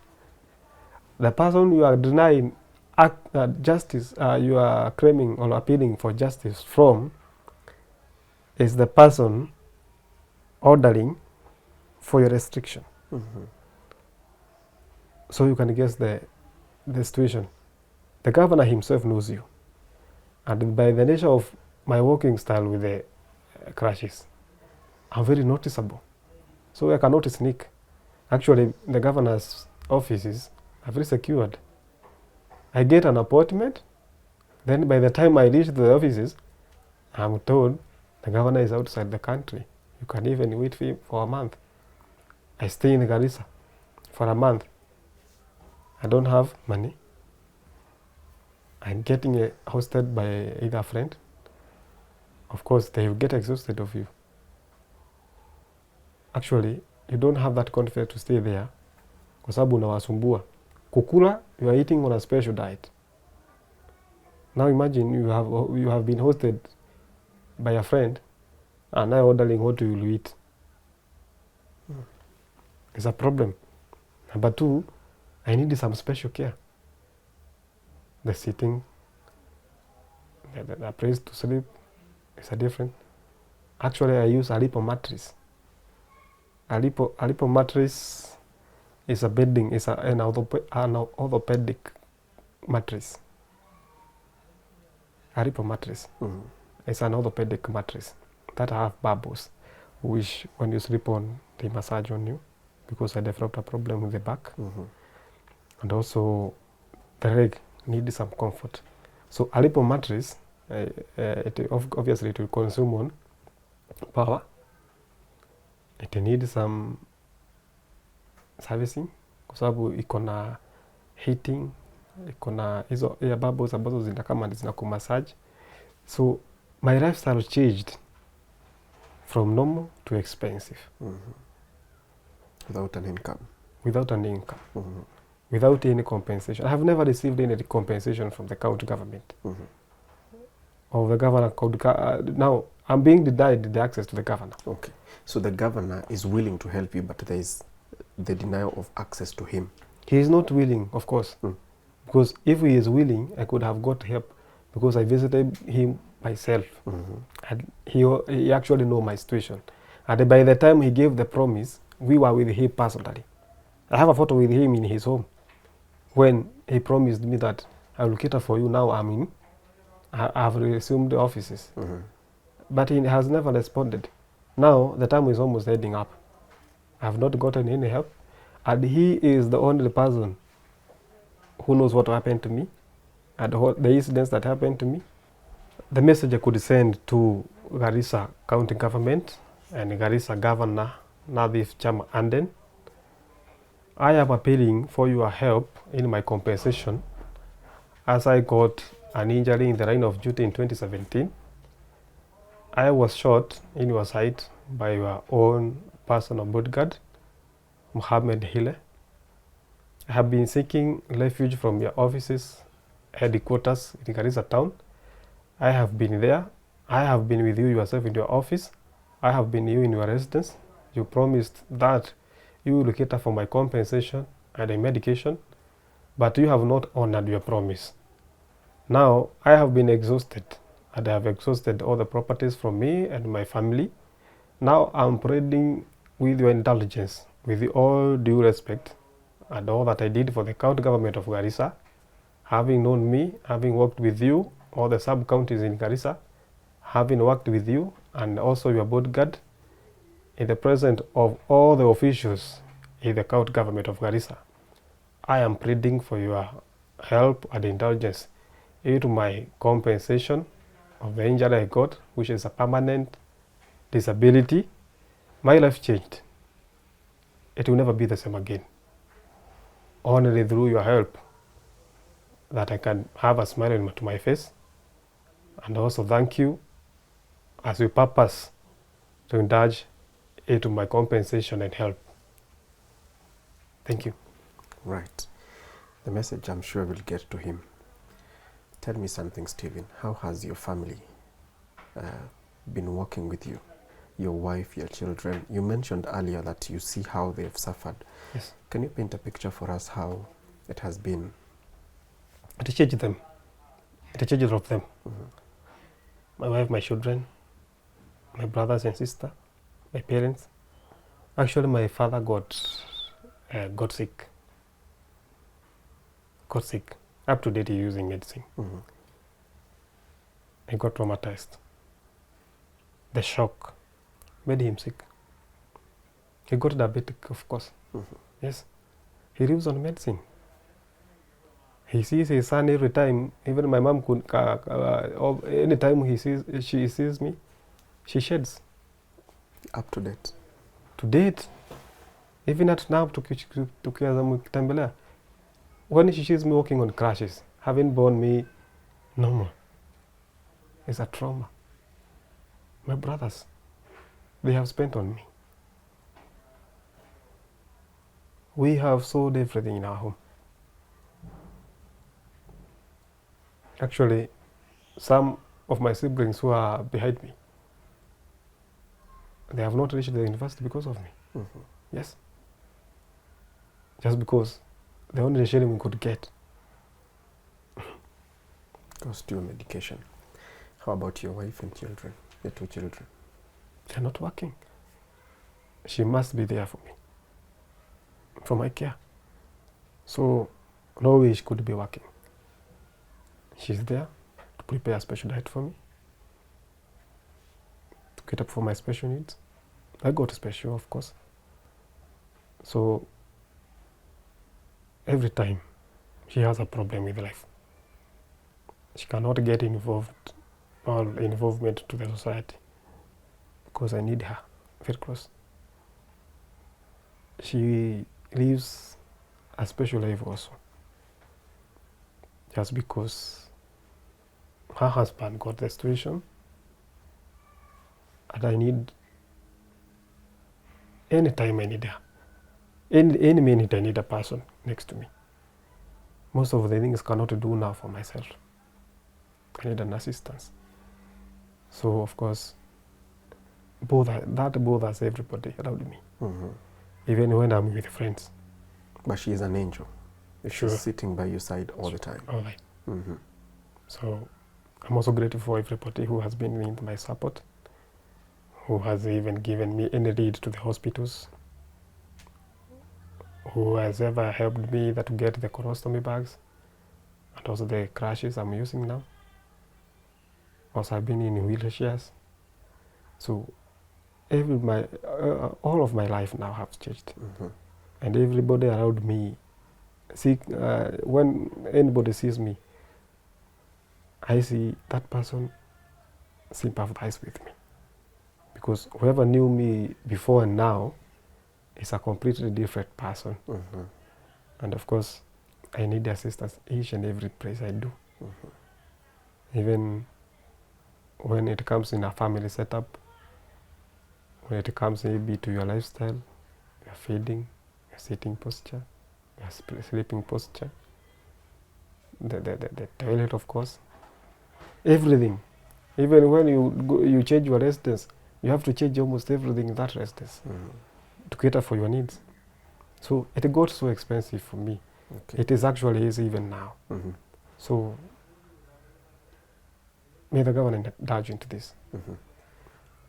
The person you are denying justice, you are claiming or appealing for justice from, is the person ordering for your restriction. Mm-hmm. So you can guess the situation. The governor himself knows you. And by the nature of my walking style with the crashes, I'm very noticeable. So I cannot sneak. Actually, the governor's offices are very secured. I get an appointment, then by the time I reach the offices, I'm told the governor is outside the country. You can even wait for a month. I stay in Garissa for a month. I don't have money. I'm getting hosted by either a friend. Of course, they will get exhausted of you. Actually, you don't have that confidence to stay there kwa sababu unawasumbua. Kukula, you are eating on a special diet. Now imagine you have been hosted by a friend and now ordering what you will eat. It's a problem. Number two, I need some special care. The sitting, the place to sleep is a different. Actually, I use a lipo mattress. A lipo mattress is a bedding, is an orthopedic mattress. A lipo mattress. Mm-hmm. It's an orthopedic mattress that have bubbles, which when you sleep on, they massage on you, because I developed a problem with the back. Mm-hmm. And also the leg needs some comfort. So a lipo mattress, obviously it will consume on power. It needs some servicing kwa sababu iko na heating, iko na hizo air bubbles ambazo zinakama zinakumassage. So my lifestyle changed from normal to expensive. Mm-hmm. Without an income. Without an income. Mm-hmm. Without any compensation. I have never received any compensation from the county government. Mm-hmm. Or the governor. Now, I'm being denied the access to the governor. Okay. So the governor is willing to help you, but there is the denial of access to him. He is not willing, of course. Mm. Because if he is willing, I could have got help. Because I visited him myself. Mm-hmm. And he actually know my situation. And by the time he gave the promise, we were with him personally. I have a photo with him in his home. When he promised me that I will cater for you, now I have resumed the offices. Mm-hmm. But he has never responded. Now the time is almost heading up. I have not gotten any help. And he is the only person who knows what happened to me and the incidents that happened to me. The message I could send to Garissa County Government and Garissa Governor Nadif Chama Anden, I am appealing for your help in my compensation as I got an injury in the line of duty in 2017. I was shot in your side by your own personal bodyguard, Mohammed Hile. I have been seeking refuge from your offices, headquarters in Garissa town. I have been there. I have been with you yourself in your office. I have been you in your residence. You promised that you will cater for my compensation and the medication, but you have not honored your promise. Now I have been exhausted and I have exhausted all the properties from me and my family. Now I'm pleading with your indulgence, with all due respect and all that I did for the county government of Garissa, having known me, having worked with you, all the sub-counties in Garissa, having worked with you and also your bodyguard, in the presence of all the officials in the county government of Garissa, I am pleading for your help and indulgence into my compensation of the injury I got, which is a permanent disability. My life changed. It will never be the same again. only through your help that I can have a smile to my face, and also thank you as you purpose to indulge into my compensation and help. Thank you. Right. The message I'm sure will get to him. Tell me something, Stephen. How has your family been working with you? Your wife, your children. You mentioned earlier that you see how they've suffered. Yes. Can you paint a picture for us how it has been? It changed them. It changed all of them. Mm-hmm. My wife, my children, my brothers and sister, my parents. Actually, my father got sick. Got sick. Up to date, he using medicine. Mm-hmm. He got traumatized. The shock made him sick. He got diabetic, of course. Mm-hmm. Yes. He lives on medicine. He sees his son every time. Even my mom could, any time she sees me, she sheds. Up to date. To date, even at now, tukitembelea, when she sees me walking on crutches, having born me normal, it's a trauma. My brothers, they have spent on me. We have sold everything in our home. Actually, some of my siblings who are behind me, they have not reached the university because of me. Mm-hmm. Yes. Just because the only sharing we could get goes to your medication. How about your wife and children, your 2 children? they're not working. She must be there for me, for my care. So no way she could be working. She's there to prepare a special diet for me, to get up for my special needs. I got special, of course. So every time she has a problem with life, she cannot get involved or involvement to the society because I need her very close. She lives a special life also, just because her husband got the situation, and I need, anytime I need her, any minute I need a person next to me. Most of the things cannot do now for myself. I need an assistance. So of course, that bothers everybody around me, Mm-hmm. even when I'm with friends. But she is an angel. Sure. She's sitting by your side all the time. All right. Mm-hmm. So I'm also grateful for everybody who has been in my support, who has even given me any lead to the hospitals, who has ever helped me to get the colostomy bags and also the crutches I'm using now. Also, I've been in wheelchairs. So all of my life now has changed. Mm-hmm. And everybody around me, when anybody sees me, I see that person sympathize with me. Because whoever knew me before and now is a completely different person. Mm-hmm. And of course, I need assistance each and every place I do. Mm-hmm. Even when it comes in a family setup, when it comes maybe to your lifestyle, your feeding, your sitting posture, your sleeping posture, the toilet, of course, everything. Even when you change your residence, you have to change almost everything in that residence to cater for your needs. So it got so expensive for me. Okay. It is actually easy even now. Mm-hmm. So may the government indulge into this. Mm-hmm.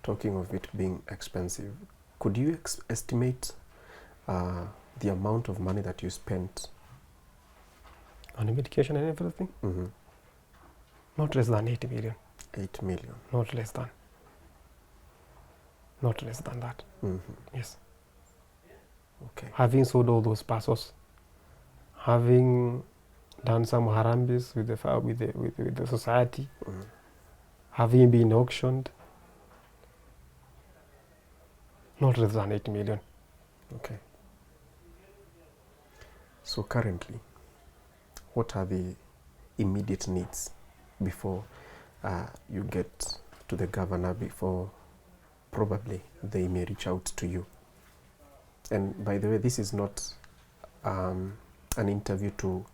Talking of it being expensive, could you estimate the amount of money that you spent? On the medication and everything, Mm-hmm. not less than 80 million. 8 million. Not less than. Not less than that. Mm-hmm. Yes. Okay. Having sold all those parcels, having done some harambis with the society, Mm-hmm. having been auctioned, not less than 8 million. Okay. So currently, what are the immediate needs before you get to the governor, before probably they may reach out to you? And by the way, this is not an interview to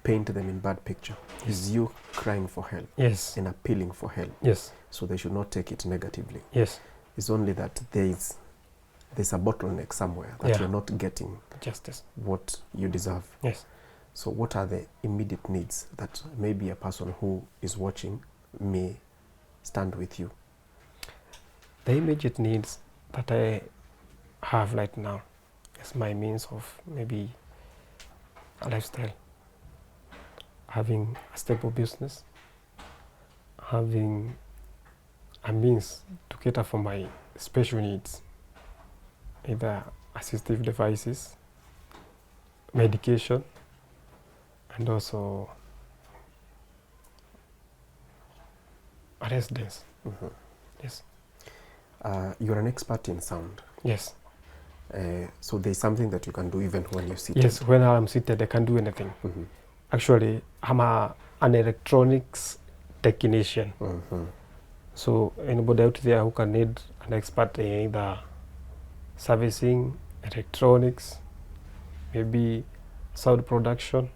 paint them in bad picture. It's you crying for help. Yes. And appealing for help. Yes. So they should not take it negatively. Yes. It's only that there's a bottleneck somewhere that you're not getting justice, what you deserve. Yes. So what are the immediate needs that maybe a person who is watching may stand with you? The immediate needs that I have right now is my means of maybe a lifestyle, having a stable business, having a means to cater for my special needs, either assistive devices, medication, and also a residence. Mm-hmm. Yes. You're an expert in sound. Yes. So there's something that you can do even when you're seated. Yes, when I'm seated, I can do anything. Mm-hmm. Actually, I'm an electronics technician. Mm-hmm. So anybody out there who can need an expert in either servicing, electronics, maybe sound production,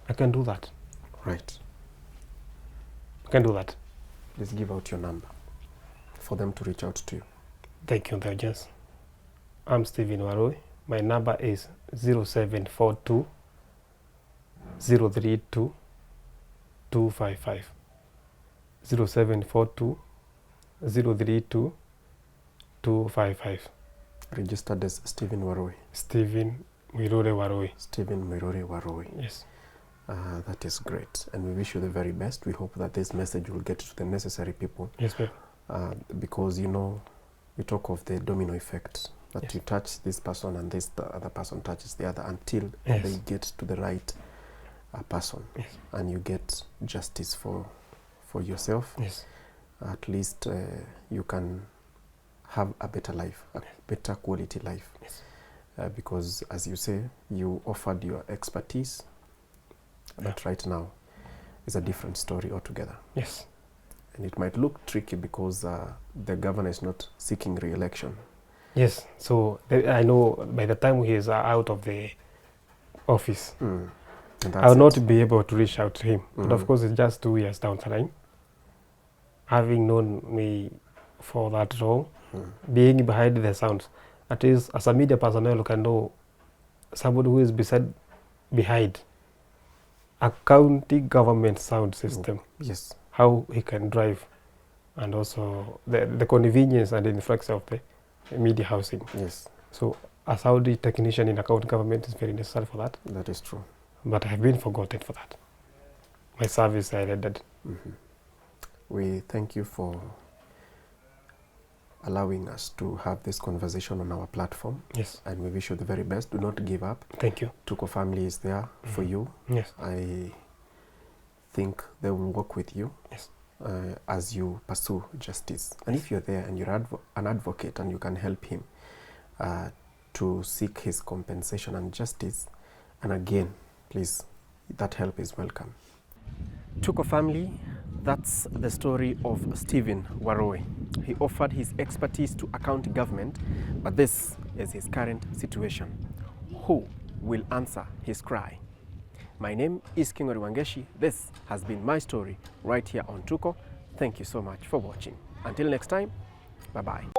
I can do that. Right. I can do that. Please give out your number for them to reach out to you. Thank you, Intelligence. I'm Stephen Warui. My number is 0742 032 255. 0742 032 255. Registered as Stephen Warui. Stephen Mirore Warui. Stephen Mirore Warui. Yes. That is great. And we wish you the very best. We hope that this message will get to the necessary people. Yes, ma'am. Because, you know, we talk of the domino effect. That Yes. you touch this person and the other person touches the other until Yes. they get to the right person. Yes. And you get justice for yourself. Yes. At least you can have a better life, a better quality life. Yes. Because, as you say, you offered your expertise, but right now is a different story altogether. Yes. And it might look tricky because the governor is not seeking re-election. Yes. So I know by the time he is out of the office, And I will that's not be able to reach out to him. But of course, it's just 2 years down the line. Having known me for that role, being behind the sounds, at least as a media personnel, you can know somebody who is behind a county government sound system, Yes. how he can drive, and also the convenience and the infrastructure of the media housing. Yes, So a Saudi technician in a county government is very necessary for that. that is true. But I have been forgotten for that. My service I rendered. We thank you for allowing us to have this conversation on our platform. Yes. And we wish you the very best. Do not give up. Thank you. Tuko family is there for you. Yes. I think they will work with you Yes. as you pursue justice. And if you're there and you're an advocate and you can help him to seek his compensation and justice, and again, please, that help is welcome. Tuko family, that's the story of Stephen Warui. He offered his expertise to a county government, but this is his current situation. Who will answer his cry? My name is Kingori Wangeshi. This has been my story right here on Tuko. Thank you so much for watching. Until next time, bye-bye.